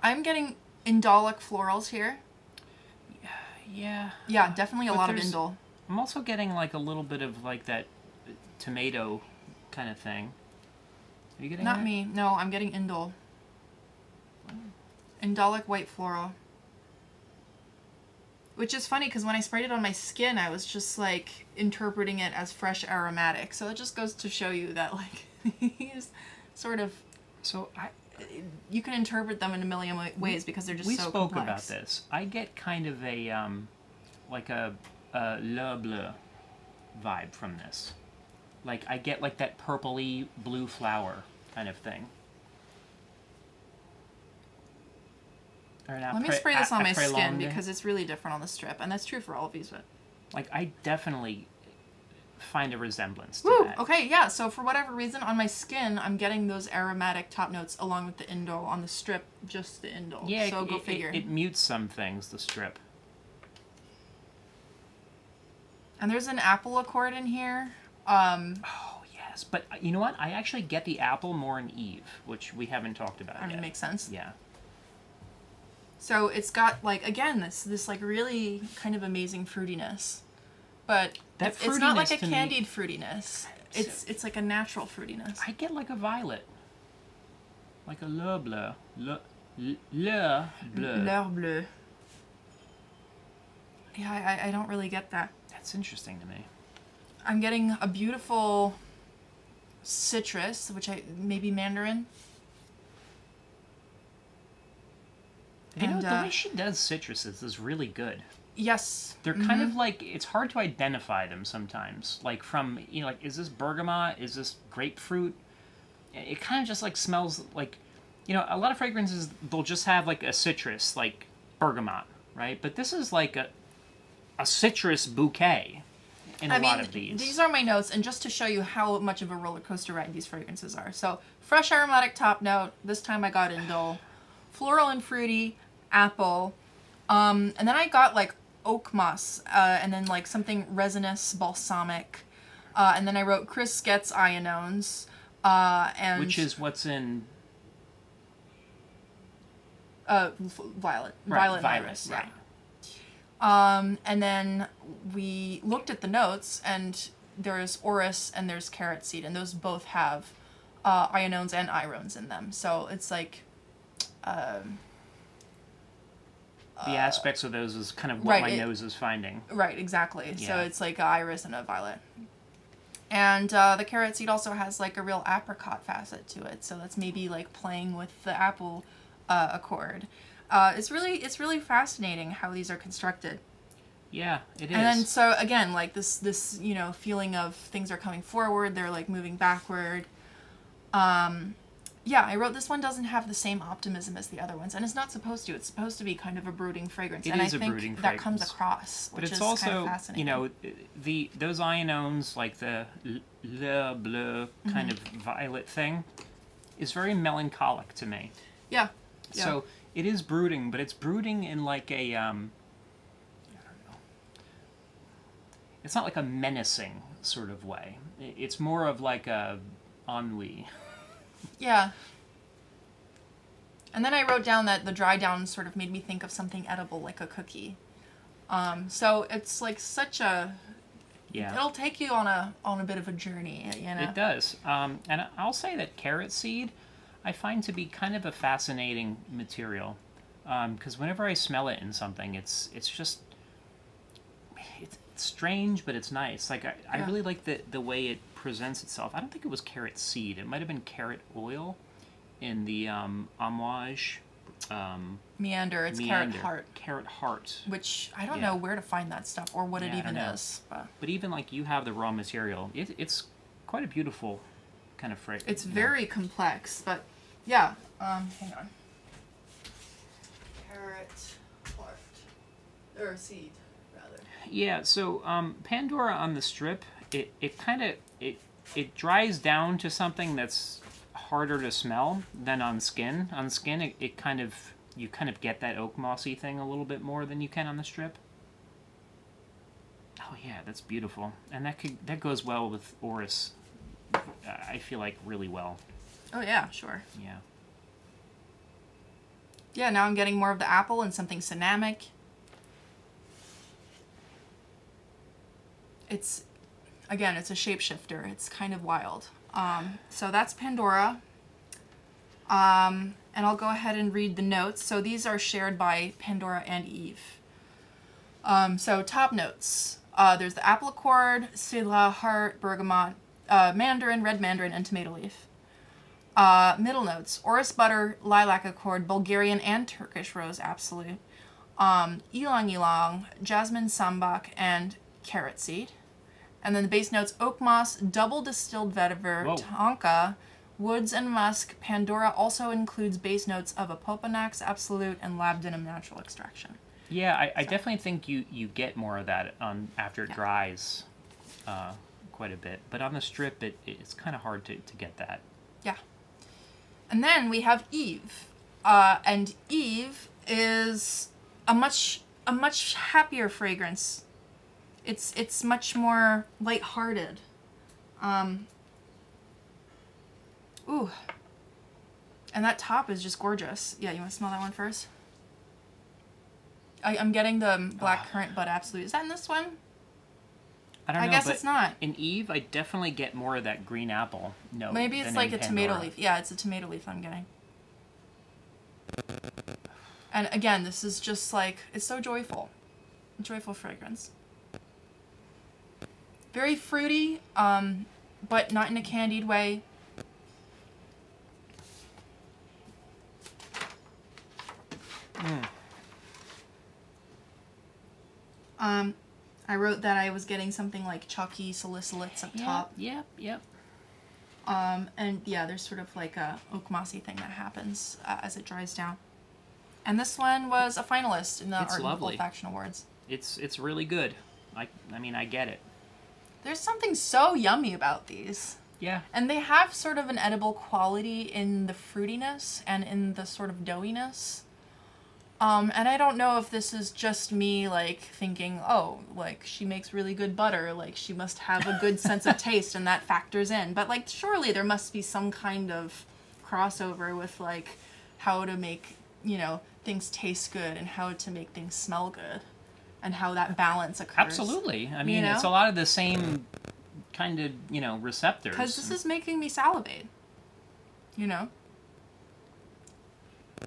I'm getting indolic florals here. Yeah. Yeah, definitely a But lot of indol. I'm also getting like a little bit of like that tomato kind of thing. Are you getting Not that? me. No, I'm getting indol. Indolic white floral. Which is funny because when I sprayed it on my skin, I was just like interpreting it as fresh aromatic. So it just goes to show you that like these sort of, So you can interpret them in a million ways because they're just we so spoke complex. about this. I get kind of a like a Le Bleu vibe from this. Like I get like that purpley blue flower kind of thing. Let me spray this on my skin because it's really different on the strip, and that's true for all of these. But like I definitely find a resemblance to woo! that. Okay, yeah. So for whatever reason, on my skin, I'm getting those aromatic top notes along with the indol. On the strip, just the indol. Yeah, so go figure. It mutes some things. The strip. And there's an apple accord in here. Oh yes, but you know what? I actually get the apple more in Eve, which we haven't talked about I mean, yet. makes sense. Yeah. So it's got like again this like really kind of amazing fruitiness, but That it's not like a fruitiness to me- candied fruitiness. It's like a natural fruitiness. I get like a violet, like a Le Bleu, Le Bleu. L'heure bleu. Yeah, I don't really get that. That's interesting to me. I'm getting a beautiful citrus, which maybe mandarin. You know, And, the way she does citruses is really good. Yes. They're kind of like, it's hard to identify them sometimes. Like from, you know, like, is this bergamot? Is this grapefruit? It kind of just like smells like, you know, a lot of fragrances, they'll just have like a citrus, like bergamot, right? But this is like a citrus bouquet in a lot of these. These are my notes, and just to show you how much of a roller coaster ride these fragrances are. So, fresh aromatic top note. This time I got indol. Floral and fruity, apple. And then I got like oak moss, and then like something resinous, balsamic. And then I wrote Chris Getz ionones. And which is what's in... violet. Right, Violet and iris, right. yeah. And then we looked at the notes, and there's orris and there's carrot seed, and those both have ionones and irones in them. So it's like... the aspects of those is kind of what my nose is finding. Right, exactly. Yeah. So it's like an iris and a violet. And the carrot seed also has like a real apricot facet to it. So that's maybe like playing with the apple accord. It's really fascinating how these are constructed. Yeah, it is. And then so again, like this feeling of things are coming forward, they're like moving backward. Yeah, I wrote this one doesn't have the same optimism as the other ones, and it's not supposed to. It's supposed to be kind of a brooding fragrance, and I think that comes across, which is kind of fascinating. Those ionones, like the le bleu kind of violet thing, is very melancholic to me. Yeah. So it is brooding, but it's brooding in like a I don't know. It's not like a menacing sort of way. It's more of like a ennui. Yeah. And then I wrote down that the dry down sort of made me think of something edible, like a cookie. So it's like such a... Yeah. It'll take you on a bit of a journey, you know? It does. And I'll say that carrot seed I find to be kind of a fascinating material. Because whenever I smell it in something, it's just... It's strange, but it's nice. Like, I really like the way it presents itself. I don't think it was carrot seed. It might have been carrot oil in the amouage. Meander. It's carrot heart. Carrot heart. Which I don't know where to find that stuff or what it even is. But even like you have the raw material, it's quite a beautiful kind of fragrance. It's very complex, but yeah. Hang on. Carrot heart. Or seed, rather. Yeah, so Pandora on the strip, it kind of it dries down to something that's harder to smell than on skin. On skin, it kind of you kind of get that oak mossy thing a little bit more than you can on the strip. Oh yeah, that's beautiful, and that goes well with orris. I feel like really well. Oh yeah, sure. Yeah. Yeah, now I'm getting more of the apple and something cinnamic. It's a shapeshifter. It's kind of wild. So that's Pandora. And I'll go ahead and read the notes. So these are shared by Pandora and Eve. So top notes. There's the apple accord, Syrah, heart, bergamot, mandarin, red mandarin, and tomato leaf. Middle notes. Orris butter, lilac accord, Bulgarian and Turkish rose absolute. Ylang ylang, jasmine sambac, and carrot seed. And then the base notes, oak moss, double distilled vetiver, tonka, woods and musk. Pandora also includes base notes of Apoponax absolute and labdanum natural extraction. Yeah, I definitely think you get more of that after it dries quite a bit. But on the strip, it's kind of hard to get that. Yeah. And then we have Eve. And Eve is a much happier fragrance. It's much more lighthearted. Ooh. And that top is just gorgeous. Yeah, you want to smell that one first? I'm getting the black currant bud absolute. Is that in this one? I don't know. I guess it's not. In Eve, I definitely get more of that green apple note. Maybe it's like a tomato leaf. Yeah, it's a tomato leaf I'm getting. And again, this is just like, it's so joyful. A joyful fragrance. Very fruity, but not in a candied way. I wrote that I was getting something like chalky salicylates up top. Yep. And yeah, there's sort of like a oak mossy thing that happens as it dries down. And this one was a finalist in the Art and Olfaction Awards. It's really good. I mean, I get it. There's something so yummy about these. Yeah. And they have sort of an edible quality in the fruitiness and in the sort of doughiness. And I don't know if this is just me, like, thinking, oh, like, she makes really good butter, like, she must have a good sense of taste, and that factors in. But, like, surely there must be some kind of crossover with, like, how to make, things taste good and how to make things smell good. And how that balance occurs. Absolutely. I mean, it's a lot of the same kind of, receptors. Because this is making me salivate.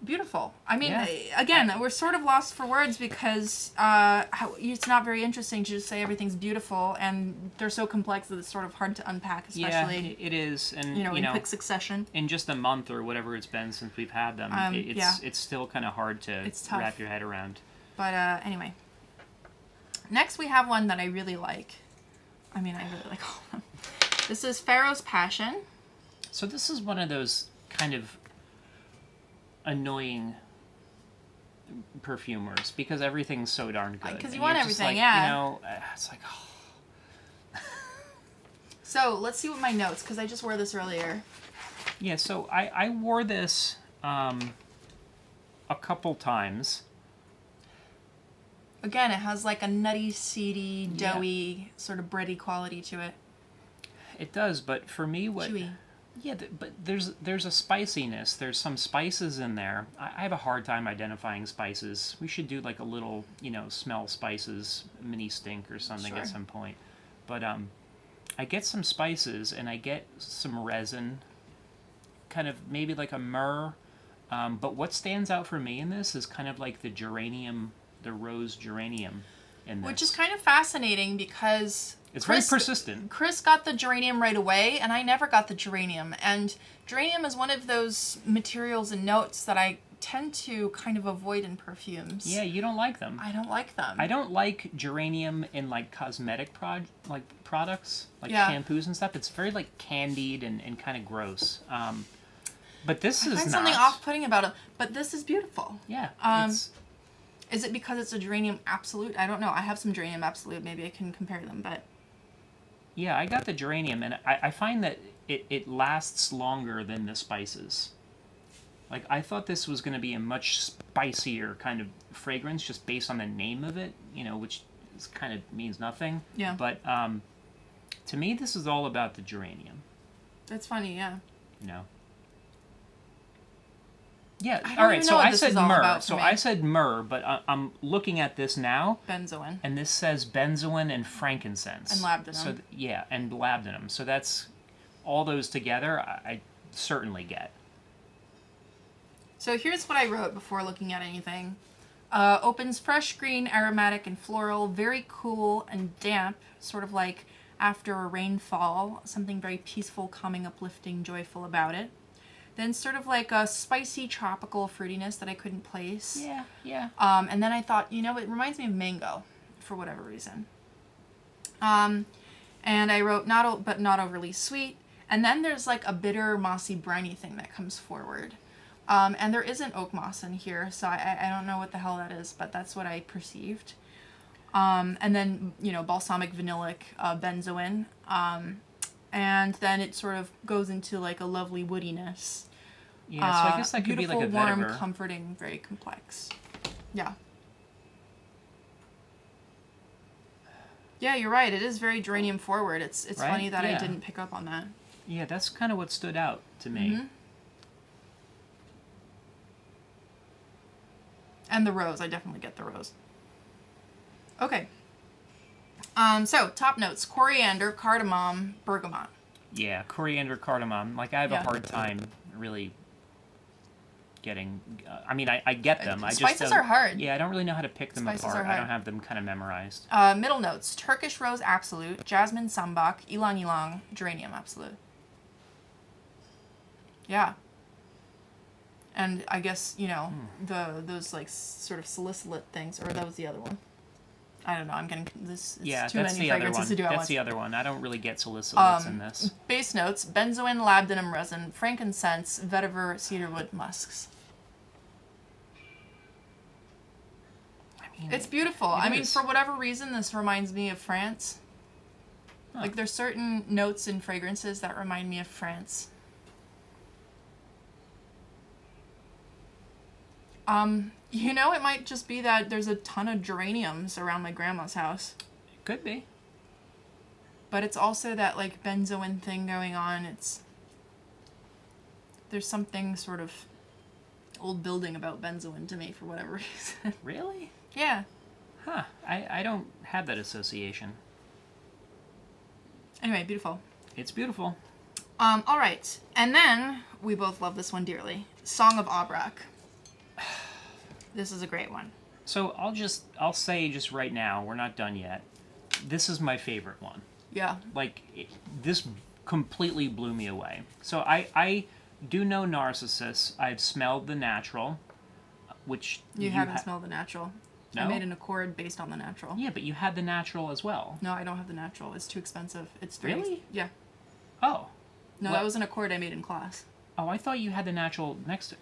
Beautiful. I mean, Yeah. again, we're sort of lost for words because it's not very interesting to just say everything's beautiful, and they're so complex that it's sort of hard to unpack, especially it is, and in quick succession. In just a month or whatever it's been since we've had them, it's still kind of hard to wrap your head around. But anyway, next we have one that I really like. I mean, I really like all of them. This is Pharaoh's Passion. So this is one of those kind of annoying perfumers because everything's so darn good. Because you want everything, like, yeah. You know, it's like, oh. So let's see what my notes, because I just wore this earlier. Yeah, so I wore this a couple times. Again, it has like a nutty, seedy, doughy, sort of bready quality to it. It does, but for me, Chewy. Yeah, but there's a spiciness. There's some spices in there. I have a hard time identifying spices. We should do like a little, smell spices mini stink or something at some point. But I get some spices and I get some resin, kind of maybe like a myrrh. But what stands out for me in this is kind of like the geranium, the rose geranium in this. Which is kind of fascinating because it's very persistent. Chris got the geranium right away, and I never got the geranium. And geranium is one of those materials and notes that I tend to kind of avoid in perfumes. Yeah, you don't like them. I don't like them. I don't like geranium in like cosmetic products, like shampoos and stuff. It's very like candied and kind of gross. But this is find something off-putting about it. But this is beautiful. Yeah. Is it because it's a geranium absolute? I don't know. I have some geranium absolute. Maybe I can compare them, but... Yeah, I got the geranium, and I find that it lasts longer than the spices. Like, I thought this was going to be a much spicier kind of fragrance just based on the name of it, which kind of means nothing. Yeah. But to me, this is all about the geranium. That's funny, yeah. Yeah, all right, so I said myrrh. So I said myrrh, but I'm looking at this now. Benzoin. And this says benzoin and frankincense. And labdanum. So, and labdanum. So that's all those together I certainly get. So here's what I wrote before looking at anything. Opens fresh, green, aromatic, and floral. Very cool and damp, sort of like after a rainfall. Something very peaceful, calming, uplifting, joyful about it. Then sort of like a spicy tropical fruitiness that I couldn't place. Yeah. And then I thought, it reminds me of mango for whatever reason. And I wrote but not overly sweet. And then there's like a bitter, mossy, briny thing that comes forward. And there isn't oak moss in here, so I don't know what the hell that is, but that's what I perceived. And then, balsamic, vanillic, benzoin. And then it sort of goes into like a lovely woodiness. Yeah, so I guess that could be like a vetiver. Warm, comforting, very complex. Yeah. Yeah, you're right. It is very geranium forward. It's right? Funny that I didn't pick up on that. Yeah, that's kind of what stood out to me. Mm-hmm. And the rose. I definitely get the rose. Okay. So, top notes. Coriander, cardamom, bergamot. Yeah, coriander, cardamom. Like, I have a hard time really getting... I get them. Spices are hard. Yeah, I don't really know how to pick them Spices apart. Are hard. I don't have them kind of memorized. Middle notes. Turkish rose absolute, jasmine sambak, ylang ylang, geranium absolute. Yeah. And I guess, those like sort of salicylate things, or that was the other one. I don't know. I'm getting this. It's too many fragrances to do at once. That's the other one. I don't really get salicylates in this. Base notes: benzoin, labdanum resin, frankincense, vetiver, cedarwood, musks. It's beautiful. For whatever reason, this reminds me of France. Huh. Like, there's certain notes in fragrances that remind me of France. It might just be that there's a ton of geraniums around my grandma's house. It could be. But it's also that, like, benzoin thing going on. There's something sort of old building about benzoin to me for whatever reason. Really? Yeah. Huh. I don't have that association. Anyway, beautiful. It's beautiful. All right. And then, we both love this one dearly. Song of Aubrac. This is a great one. So I'll say just right now, we're not done yet. This is my favorite one. Yeah. Like, this completely blew me away. So I do know Narcissus. I've smelled the natural, which you haven't smelled the natural. No? I made an accord based on the natural. Yeah, but you had the natural as well. No, I don't have the natural. It's too expensive. It's very Really? Yeah. Oh. No, that was an accord I made in class. Oh, I thought you had the natural next to...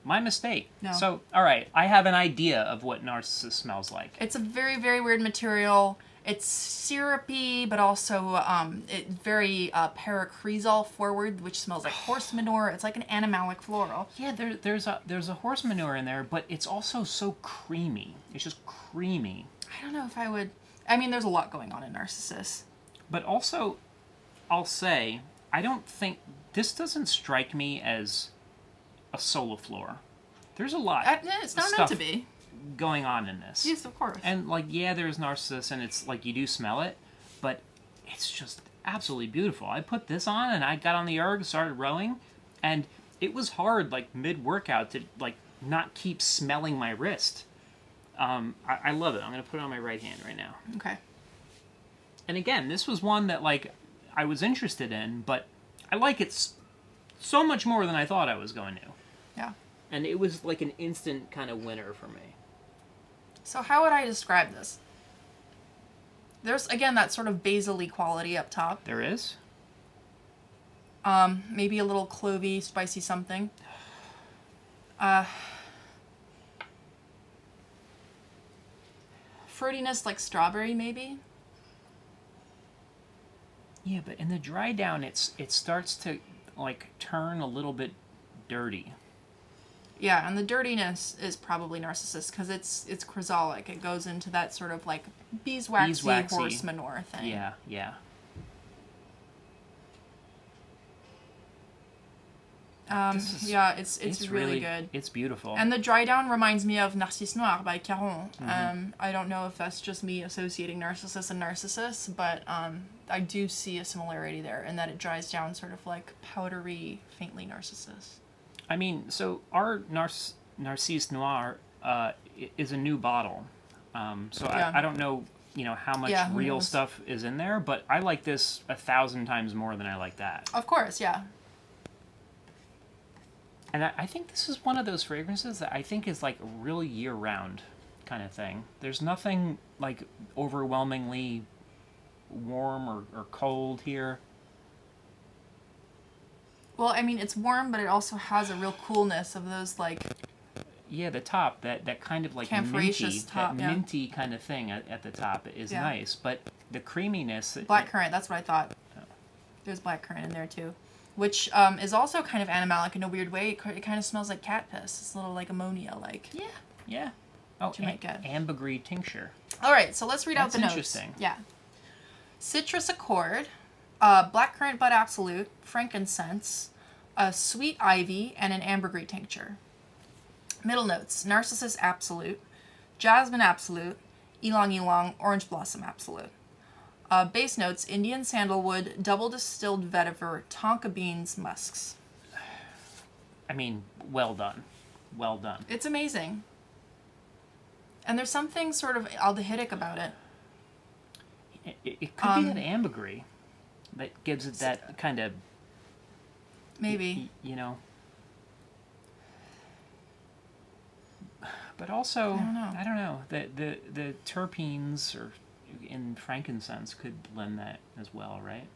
my mistake. No. So, all right, I have an idea of what Narcissus smells like. It's a very, very weird material. It's syrupy, but also very paracresol forward, which smells like horse manure. It's like an animalic floral. Yeah, there's a horse manure in there, but it's also so creamy. It's just creamy. I don't know if I would... I mean, there's a lot going on in Narcissus. But also, I'll say, I don't think... This doesn't strike me as a soliflor. There's a lot it's not of meant stuff to be. going on in this. Yes, of course. And, like, yeah, there's Narcissus, and it's, like, you do smell it, but it's just absolutely beautiful. I put this on, and I got on the erg, started rowing, and it was hard, like, mid-workout to, like, not keep smelling my wrist. I love it. I'm going to put it on my right hand right now. Okay. And again, this was one that, like, I was interested in, but I like it so much more than I thought I was going to. Yeah. And it was, like, an instant kind of winner for me. So how would I describe this? There's, again, that sort of basil-y quality up top. There is? Maybe a little clovey, spicy something. Fruitiness like strawberry, maybe? Yeah, but in the dry down, it starts to, like, turn a little bit dirty. Yeah, and the dirtiness is probably Narcissus, because it's chrysolic. It goes into that sort of, like, beeswaxy horse manure thing. Yeah, yeah. Yeah, it's really good. It's beautiful. And the dry down reminds me of Narcisse Noir by Caron. I don't know if that's just me associating Narcissus and Narcissus, but I do see a similarity there in that it dries down sort of like powdery, faintly Narcissus. I mean, so our Narcisse Noir is a new bottle. So Yeah. I don't know, how much Yeah, who real knows? stuff is in there, but I like this 1,000 times more than I like that. Of course, yeah. And I think this is one of those fragrances that I think is like a real year-round kind of thing. There's nothing like overwhelmingly warm or cold here. Well, I mean, it's warm, but it also has a real coolness of those, like... Yeah, the top, that kind of like Camphoraceous top, yeah. minty kind of thing at the top is Yeah. nice, but the creaminess... Blackcurrant, that's what I thought. There's blackcurrant in there, too. Which is also kind of animalic in a weird way. It kind of smells like cat piss. It's a little like ammonia-like. Yeah, yeah. Oh, you might get. ambergris tincture. All right, so let's read out the notes. Interesting. Yeah. Citrus accord, blackcurrant bud absolute, frankincense, a sweet ivy, and an ambergris tincture. Middle notes: narcissus absolute, jasmine absolute, ylang ylang, orange blossom absolute. Base notes: Indian sandalwood, double distilled vetiver, tonka beans, musks. I mean, well done. Well done. It's amazing. And there's something sort of aldehydic about it. It could be that ambergris that gives it that kind of... Maybe. But also, I don't know. The terpenes in frankincense could blend that as well, right?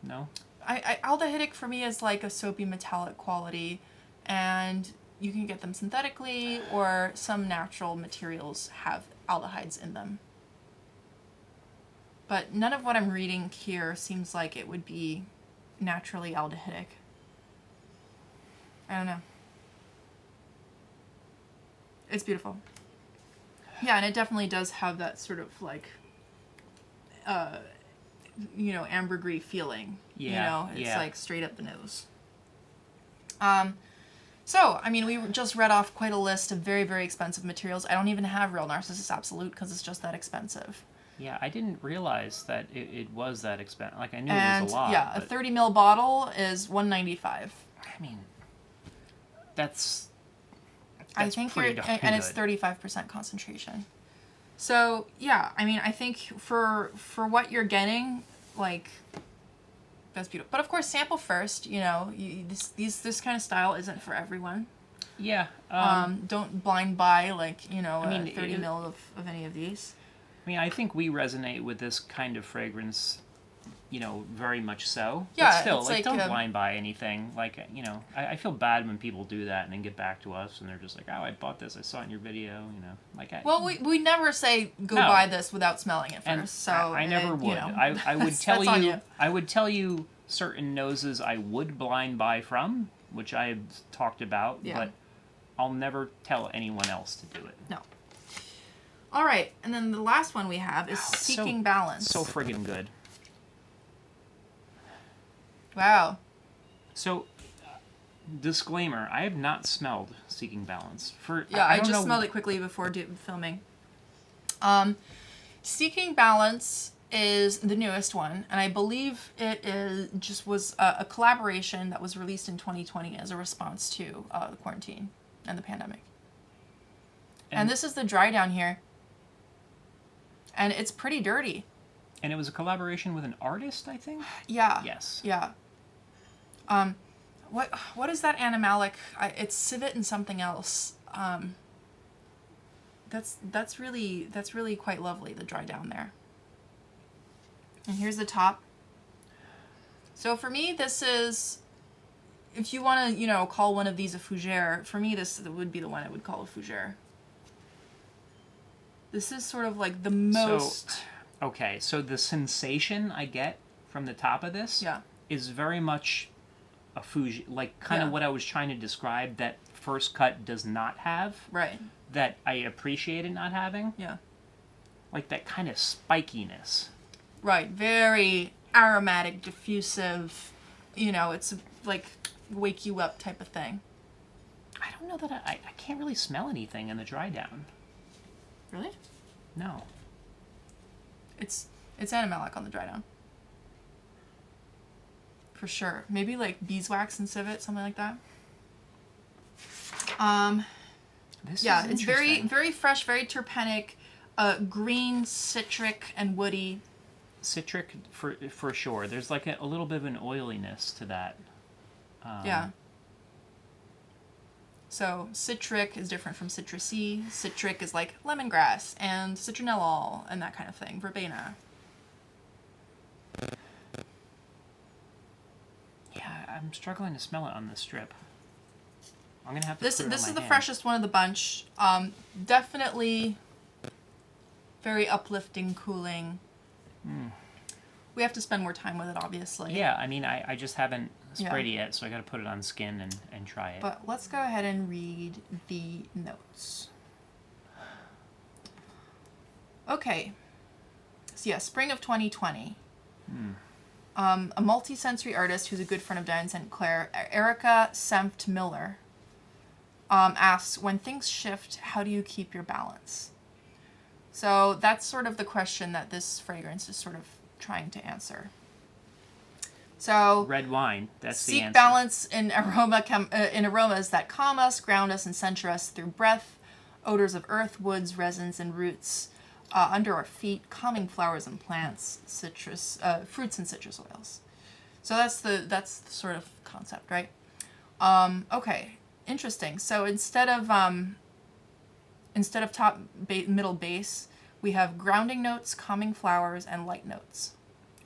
No? Aldehydic for me is like a soapy metallic quality, and you can get them synthetically, or some natural materials have aldehydes in them. But none of what I'm reading here seems like it would be naturally aldehydic. I don't know. It's beautiful. Yeah, and it definitely does have that sort of like, ambergris feeling. Yeah, It's yeah. like straight up the nose. So, I mean, we just read off quite a list of very, very expensive materials. I don't even have real Narcissus Absolute because it's just that expensive. Yeah, I didn't realize that it was that expensive. Like, I knew And it was a lot. yeah, a but, 30 ml bottle is $195. I mean, that's I think and it's 35% concentration. So yeah, I mean, I think for what you're getting, like, that's beautiful. But of course, sample first. You know, this kind of style isn't for everyone. Yeah. Don't blind buy, like, you know, 30 ml of any of these. I mean, I think we resonate with this kind of fragrance, you know, very much so. Yeah, but still, it's like don't blind buy anything. Like, you know, I feel bad when people do that and then get back to us and they're just like, oh, I bought this, I saw it in your video, you know. Like, well, we never say go buy this without smelling it first. And so I never would. You know, I would tell you. I would tell you certain noses I would blind buy from, which I have talked about, but I'll never tell anyone else to do it. No. All right, and then the last one we have is Seeking Balance. So friggin' good. Wow. So, disclaimer: I have not smelled Seeking Balance. I just smelled it quickly before filming. Seeking Balance is the newest one, and I believe it was a collaboration that was released in 2020 as a response to the quarantine and the pandemic. And this is the dry down here. And it's pretty dirty. And it was a collaboration with an artist, I think? Yeah. Yes. Yeah. What is that animalic? It's civet and something else. That's really quite lovely, the dry down there. And here's the top. So for me, this is, if you want to, you know, call one of these a fougere, for me this would be the one I would call a fougere. This is sort of like the most... So the sensation I get from the top of this is very much a fougere, like kind of what I was trying to describe that First Cut does not have. Right. That I appreciated not having. Yeah. Like that kind of spikiness. Right. Very aromatic, diffusive, you know, it's like wake you up type of thing. I don't know that I can't really smell anything in the dry down. Really? No. It's animalic on the dry down. For sure. Maybe like beeswax and civet, something like that. It's very, very fresh, very terpenic, green, citric, and woody. Citric for sure. There's like a little bit of an oiliness to that. So citric is different from citrusy. Citric is like lemongrass and citronellol and that kind of thing. Verbena. Yeah, I'm struggling to smell it on this strip. I'm gonna have to. This is the freshest one of the bunch. Definitely very uplifting, cooling. We have to spend more time with it, obviously. Yeah, I mean, I just haven't sprayed it yet, so I got to put it on skin and try it. But let's go ahead and read the notes. Okay. So yeah, spring of 2020. A multi-sensory artist who's a good friend of Diane St, Clair, Erica St. Miller, asks, when things shift, how do you keep your balance? So that's sort of the question that this fragrance is sort of trying to answer. So red wine, that's the answer. Seek balance in aromas that calm us, ground us, and center us through breath, odors of earth, woods, resins, and roots under our feet, calming flowers and plants, citrus, fruits and citrus oils. So that's the sort of concept, right? Okay, interesting. So instead of top, middle, base, we have grounding notes, calming flowers, and light notes.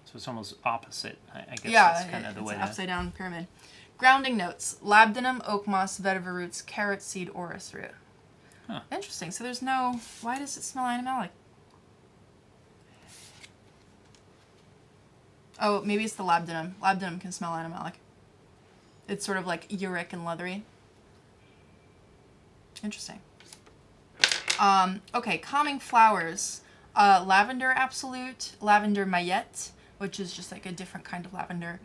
So it's almost opposite. I guess that's kind of the way. Yeah, it's an upside-down pyramid. Grounding notes: labdanum, oak moss, vetiver roots, carrot seed, orris root. Huh. Interesting. So there's no... Why does it smell animalic? Oh, maybe it's the labdanum. Labdanum can smell animalic. It's sort of like uric and leathery. Interesting. Okay, calming flowers. Lavender absolute, lavender mayette, which is just like a different kind of lavender.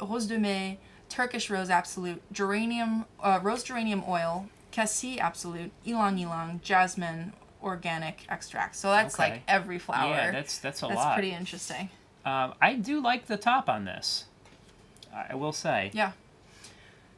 Rose de Mai, Turkish rose absolute, geranium, rose geranium oil, cassis absolute, ylang ylang, jasmine, organic extract. So that's like every flower. Yeah, that's a lot. That's pretty interesting. I do like the top on this. I will say. Yeah.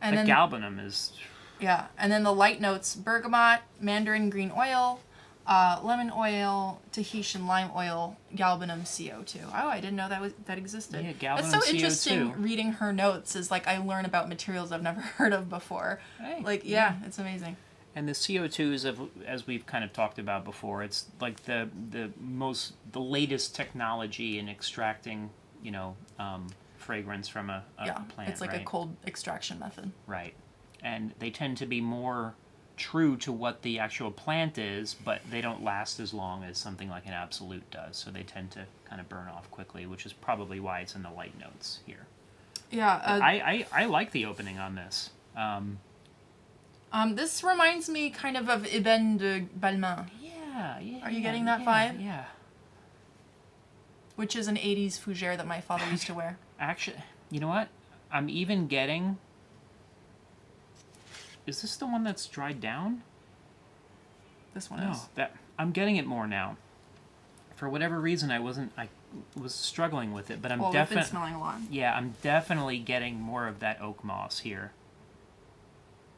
And the galbanum is... Yeah, and then the light notes: bergamot, mandarin green oil, lemon oil, Tahitian lime oil, galbanum CO2. Oh, I didn't know that existed. Yeah, galbanum It's so CO2. interesting reading her notes. Is like I learn about materials I've never heard of before. Hey, like yeah, it's amazing. And the CO2s, as we've kind of talked about before, it's like the latest technology in extracting, fragrance from a plant. It's like right? a cold extraction method. Right. And they tend to be more true to what the actual plant is, but they don't last as long as something like an absolute does. So they tend to kind of burn off quickly, which is probably why it's in the light notes here. Yeah. I like the opening on this. This reminds me kind of Eben de Balmain. Yeah. Are you getting that vibe? Yeah. Which is an 80s fougere that my father used to wear. Actually, you know what? I'm even getting... Is this the one that's dried down? This one is. No, I'm getting it more now. For whatever reason, I was struggling with it, but I'm definitely... We've been smelling a lot. Yeah, I'm definitely getting more of that oak moss here.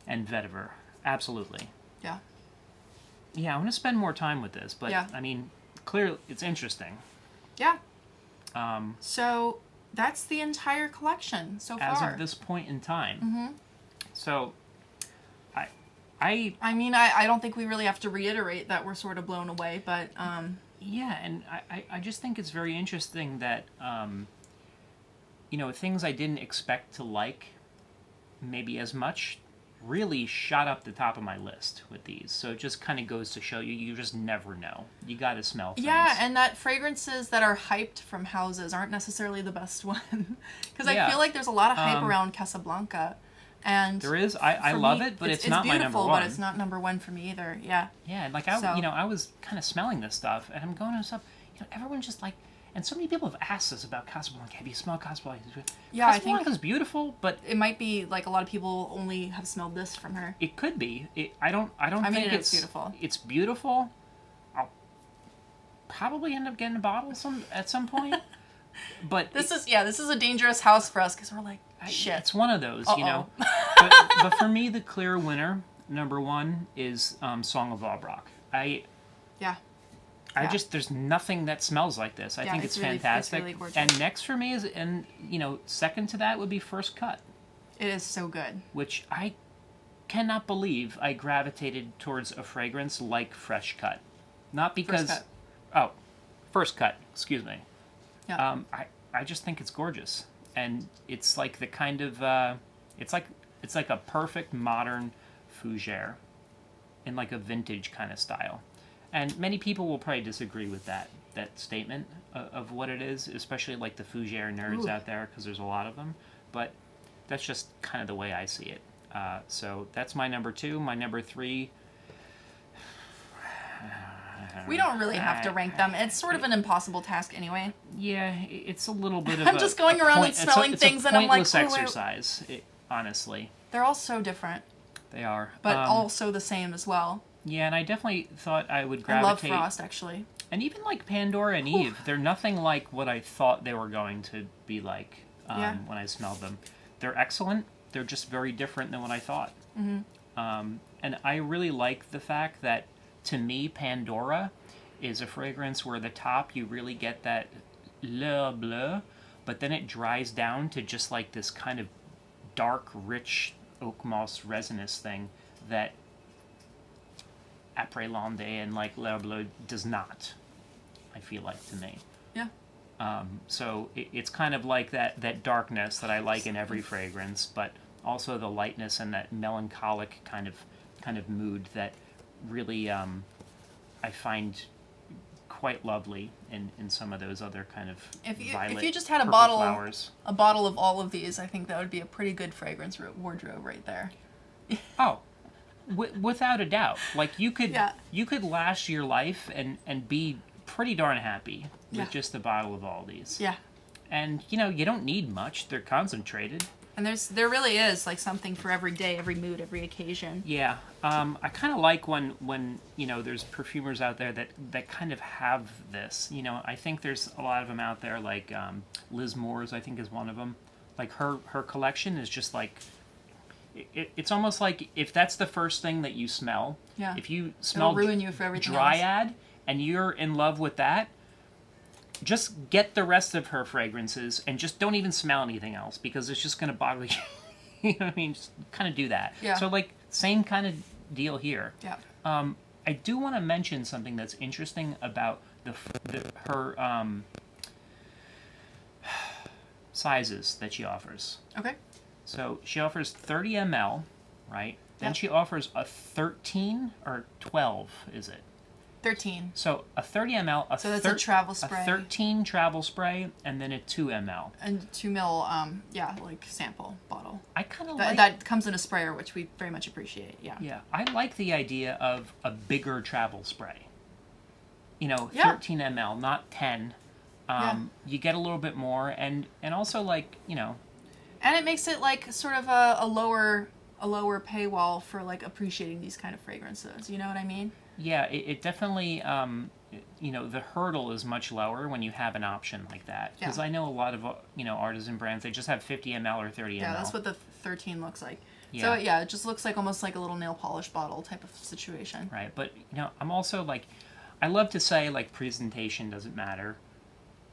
And vetiver. Absolutely. Yeah. Yeah, I want to spend more time with this, but, yeah. I mean, clearly, it's interesting. Yeah. So, that's the entire collection so far. As of this point in time. Mm-hmm. So... I mean, I don't think we really have to reiterate that we're sort of blown away, but... Yeah, and I just think it's very interesting that, things I didn't expect to like maybe as much really shot up the top of my list with these. So it just kind of goes to show you just never know. You got to smell things. Yeah, and that fragrances that are hyped from houses aren't necessarily the best one. Because I feel like there's a lot of hype around Casablanca. And there is. I love it, but it's not my number one. It's beautiful, but it's not number one for me either. Yeah. Yeah, and like I was kind of smelling this stuff, and I'm going to myself, everyone's just like, and so many people have asked us about Casablanca. Have you smelled Casablanca? Yeah, Casablanca's beautiful, but it might be like a lot of people only have smelled this from her. It could be. I don't think it's beautiful. It's beautiful. I'll probably end up getting a bottle at some point. But this is a dangerous house for us because we're like, shit. It's one of those, but for me, the clear winner, number one, is Song of Aubrac. There's nothing that smells like this. I think it's fantastic. It's really gorgeous. And next for me is, second to that would be First Cut. It is so good. Which I cannot believe I gravitated towards a fragrance like Fresh Cut. Not because... First Cut, excuse me. Yeah. I just think it's gorgeous. And it's like the kind of... it's like a perfect modern fougere in like a vintage kind of style. And many people will probably disagree with that statement of what it is, especially like the fougere nerds out there, because there's a lot of them. But that's just kind of the way I see it. So that's my number two. My number three... We don't really have to rank them. It's sort of an impossible task anyway. Yeah, it's a little bit of I'm just going around and smelling things, and I'm like, it's a pointless exercise, honestly. They're all so different. They are. But also the same as well. Yeah, and I definitely thought I would gravitate... I love Frost, actually. And even like Pandora and Eve, they're nothing like what I thought they were going to be like when I smelled them. They're excellent. They're just very different than what I thought. Mm-hmm. And I really like the fact that, to me, Pandora is a fragrance where the top you really get that le bleu, but then it dries down to just like this kind of dark, rich oak moss resinous thing that Après Lande and like Le Bleu does not, I feel like, to me. Yeah. So it's kind of like that darkness that I like in every fragrance, but also the lightness and that melancholic kind of mood that really I find quite lovely in some of those other kind of violet, if you just had a flowers. bottle of all of these, I think that would be a pretty good fragrance wardrobe right there. Oh. Without a doubt, like you could last your life and be pretty darn happy with just a bottle of all these. Yeah. And you don't need much. They're concentrated. And there really is like something for every day, every mood, every occasion. Yeah. I kind of like when there's perfumers out there that kind of have this. I think there's a lot of them out there. Like Liz Moore's, I think, is one of them. Like her collection is just like it's almost like if that's the first thing that you smell, Yeah. if you smell It'll ruin you for everything Dryad and you're in love with that, just get the rest of her fragrances and just don't even smell anything else because it's just going to bother you. You know what I mean? Just kind of do that. Yeah. So, like, same kind of deal here. Yeah. I do want to mention something that's interesting about her sizes that she offers. Okay. So she offers 30 ml, right? Then Yep. she offers a 13 or 12, is it? 13. So a 30 ml, So that's a travel spray. a 13 travel spray, and then a 2 ml. And 2 mil, like sample bottle. I kind of That, like that comes in a sprayer, which we very much appreciate. Yeah. Yeah, I like the idea of a bigger travel spray. You know, Yeah. 13 ml, not 10. You get a little bit more, and also like, you know. And it makes it like sort of a lower paywall for like appreciating these kind of fragrances. You know what I mean? Yeah, it definitely, you know, the hurdle is much lower when you have an option like that. Because Yeah. I know a lot of, you know, artisan brands, they just have 50 ml or 30 ml. Yeah, that's what the 13 looks like. Yeah. So yeah, it just looks like almost like a little nail polish bottle type of situation. Right, but, you know, I'm also like, I love to say, like, presentation doesn't matter.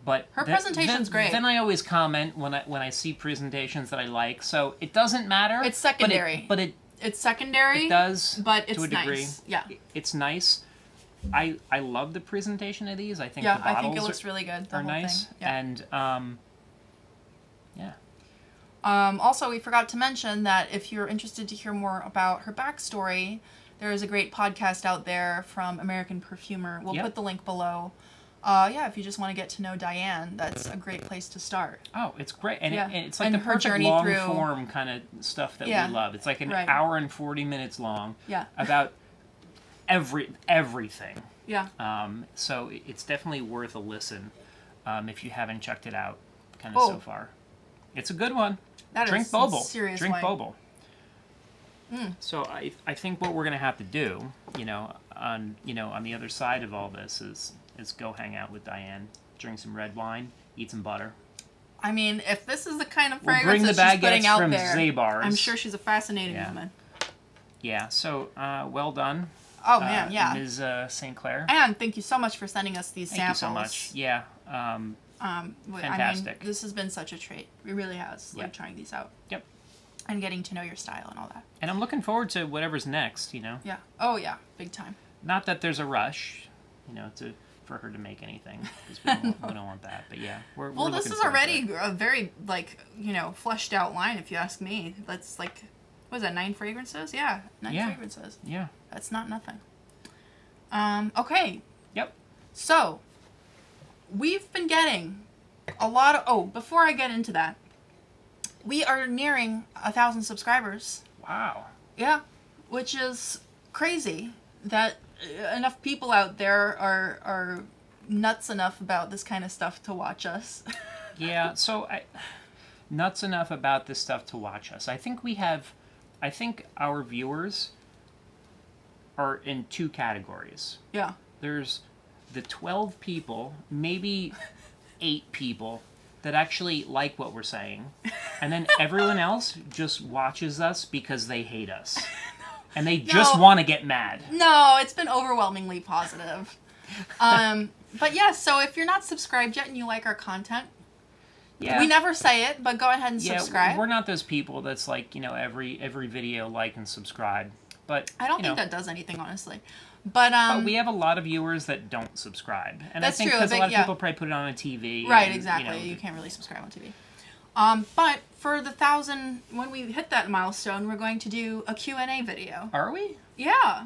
But Her presentation's great. Then I always comment when I see presentations that I like. So it doesn't matter. It's secondary. But it It's secondary. It does, but it's to a degree. nice. Yeah. It's nice. I love the presentation of these. I think Yeah, the bottles I think it looks really good. The are whole nice. thing. Yeah. And yeah. Also, we forgot to mention that if you're interested to hear more about her backstory, there is a great podcast out there from American Perfumer. We'll Yep. put the link below. If you just want to get to know Diane, that's a great place to start. Oh, it's great, and, Yeah. and it's like And the her perfect journey long through- form kind of stuff that Yeah. we love. It's like an Right. hour and 40 minutes long. Yeah. About everything. Yeah. So it's definitely worth a listen if you haven't checked it out kind of so far. It's a good one. That Drink is Boble. serious Drink wine. Boble. So I think what we're gonna have to do, on the other side of all this is go hang out with Diane, drink some red wine, eat some butter. I mean, if this is the kind of We'll fragrance bring the that she's putting baguettes out from there, Zabar's. I'm sure she's a fascinating Yeah. woman. Yeah. So well done. Oh man, yeah. Ms. St. Clair. And thank you so much for sending us these Thank you samples. so much. Yeah. Fantastic. I mean, this has been such a treat. It really has. Like Yep. trying these out. Yep. And getting to know your style and all that. And I'm looking forward to whatever's next. Yeah. Oh yeah, big time. Not that there's a rush, for her to make anything, because we don't want that. But yeah, we're Well, this looking is forward to already it. a very fleshed out line, if you ask me. That's like, what is that? 9 fragrances? Yeah, 9 Yeah. fragrances. Yeah. That's not nothing. Okay. Yep. So, we've been getting a lot of... Oh, before I get into that, we are nearing 1,000 subscribers. Wow. Yeah, which is crazy that enough people out there are nuts enough about this kind of stuff to watch us. Yeah. So nuts enough about this stuff to watch us. I think our viewers are in 2 categories. Yeah. There's the 12 people, maybe 8 people that actually like what we're saying, and then everyone else just watches us because they hate us. And they just want to get mad. No, it's been overwhelmingly positive. But yeah, so if you're not subscribed yet and you like our content, Yeah. we never say it, but go ahead and subscribe. We're not those people that's like, every video like and subscribe. But I don't think that does anything, honestly. But we have a lot of viewers that don't subscribe. And That's I think true, because a lot of yeah. people probably put it on a TV. right, and, exactly. You can't really subscribe on TV. But for the 1,000, when we hit that milestone, we're going to do a Q&A video. Are we? Yeah.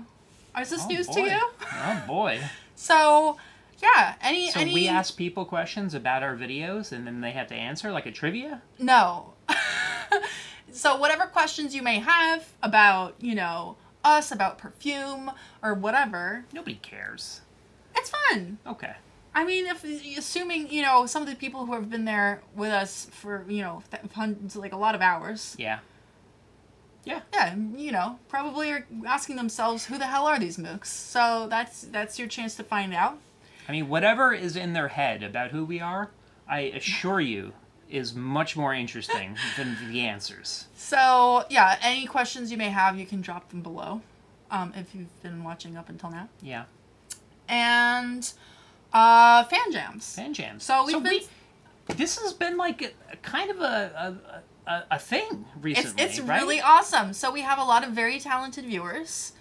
Is this news to boy. you? Oh, boy. So, yeah. So we ask people questions about our videos, and then they have to answer, like a trivia? No. So whatever questions you may have about, us, about perfume, or whatever, Nobody cares. it's fun. Okay. I mean, assuming, some of the people who have been there with us for, hundreds, like a lot of hours. Yeah. Yeah. Yeah, probably are asking themselves, who the hell are these mooks? So that's your chance to find out. I mean, whatever is in their head about who we are, I assure you, is much more interesting than the answers. So, yeah, any questions you may have, you can drop them below if you've been watching up until now. Yeah. And fan jams. Fan jams. So this has been like a kind of a thing recently, It's right? really awesome. So we have a lot of very talented viewers.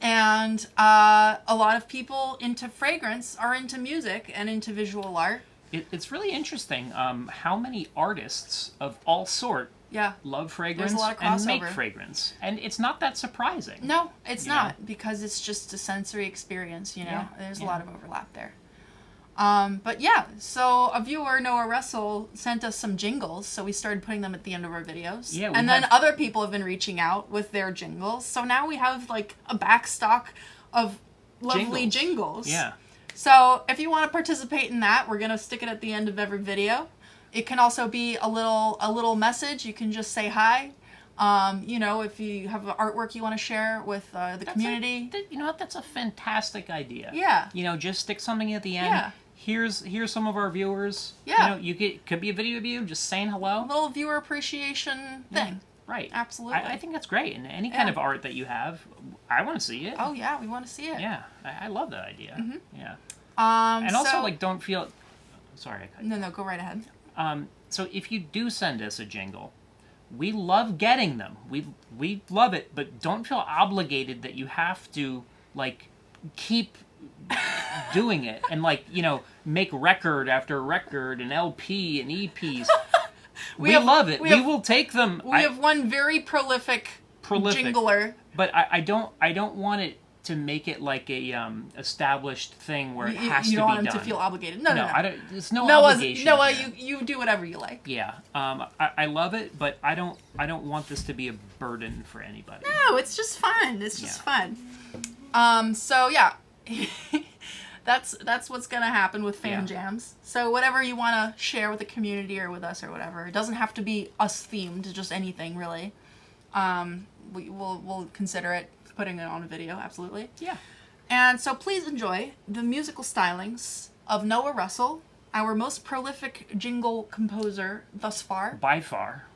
And a lot of people into fragrance are into music and into visual art. It's really interesting how many artists of all sort love fragrance There's a lot of and crossover. make fragrance. And it's not that surprising. No, it's not, because it's just a sensory experience, you know. Yeah, There's a lot of overlap there. But yeah, so a viewer, Noah Russel, sent us some jingles, so we started putting them at the end of our videos. Yeah, and then other people have been reaching out with their jingles, so now we have like a backstock of lovely jingles. Yeah. So if you want to participate in that, we're gonna stick it at the end of every video. It can also be a little message. You can just say hi. You know, if you have artwork you want to share with the community. You know what? That's a fantastic idea. Yeah. You know, just stick something at the end. Yeah. Here's some of our viewers. Yeah. You know, could be a video of you just saying hello. A little viewer appreciation thing. Right. Absolutely. I think that's great. And any kind of art that you have, I want to see it. Oh yeah, we want to see it. Yeah. I love that idea. Mm-hmm. Yeah. And also, like, don't feel... Sorry. I cut you. No, go right ahead. So if you do send us a jingle, we love getting them. We love it, but don't feel obligated that you have to, like, keep doing it and, like, you know, make record after record and LP and EPs. we love it. We will take them. We have one very prolific jingler. But I don't want it to make it like a established thing where it has to be done. You don't want him to feel obligated. No. I don't. There's no obligation. Noah, you do whatever you like. Yeah. I love it, but I don't want this to be a burden for anybody. No, it's just fun. It's just fun. So yeah, that's what's gonna happen with fan jams. So whatever you want to share with the community or with us or whatever, it doesn't have to be us themed. Just anything really. We'll consider it. Putting it on a video, absolutely. Yeah. And so please enjoy the musical stylings of Noah Russel, our most prolific jingle composer thus far. By far.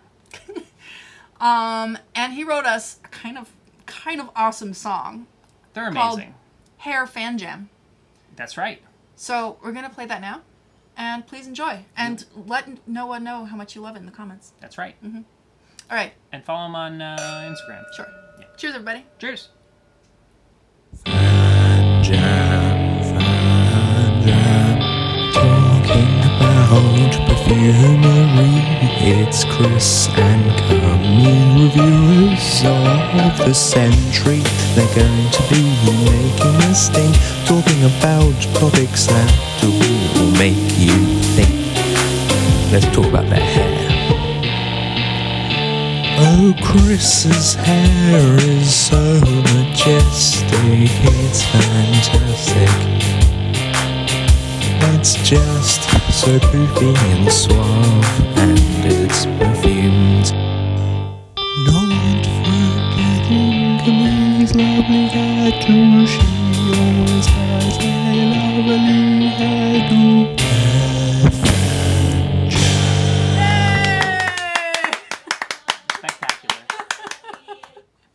And he wrote us a kind of awesome song. They're amazing. Called Hair Fan Jam. That's right. So we're gonna play that now, and please enjoy. And let Noah know how much you love it in the comments. That's right. Mm-hmm. All right. And follow him on Instagram. Sure. Yeah. Cheers, everybody. Cheers. Fan jam, talking about perfumery. It's Chris and Camille, reviewers of the century. They're going to be making a stink, talking about topics that will make you think. Let's talk about their hair. Oh, Chris's hair is so majestic, it's fantastic. It's just so poofy and suave, and it's perfumed. Not forgetting Camille's lovely hair too, she always has a lovely hairdo.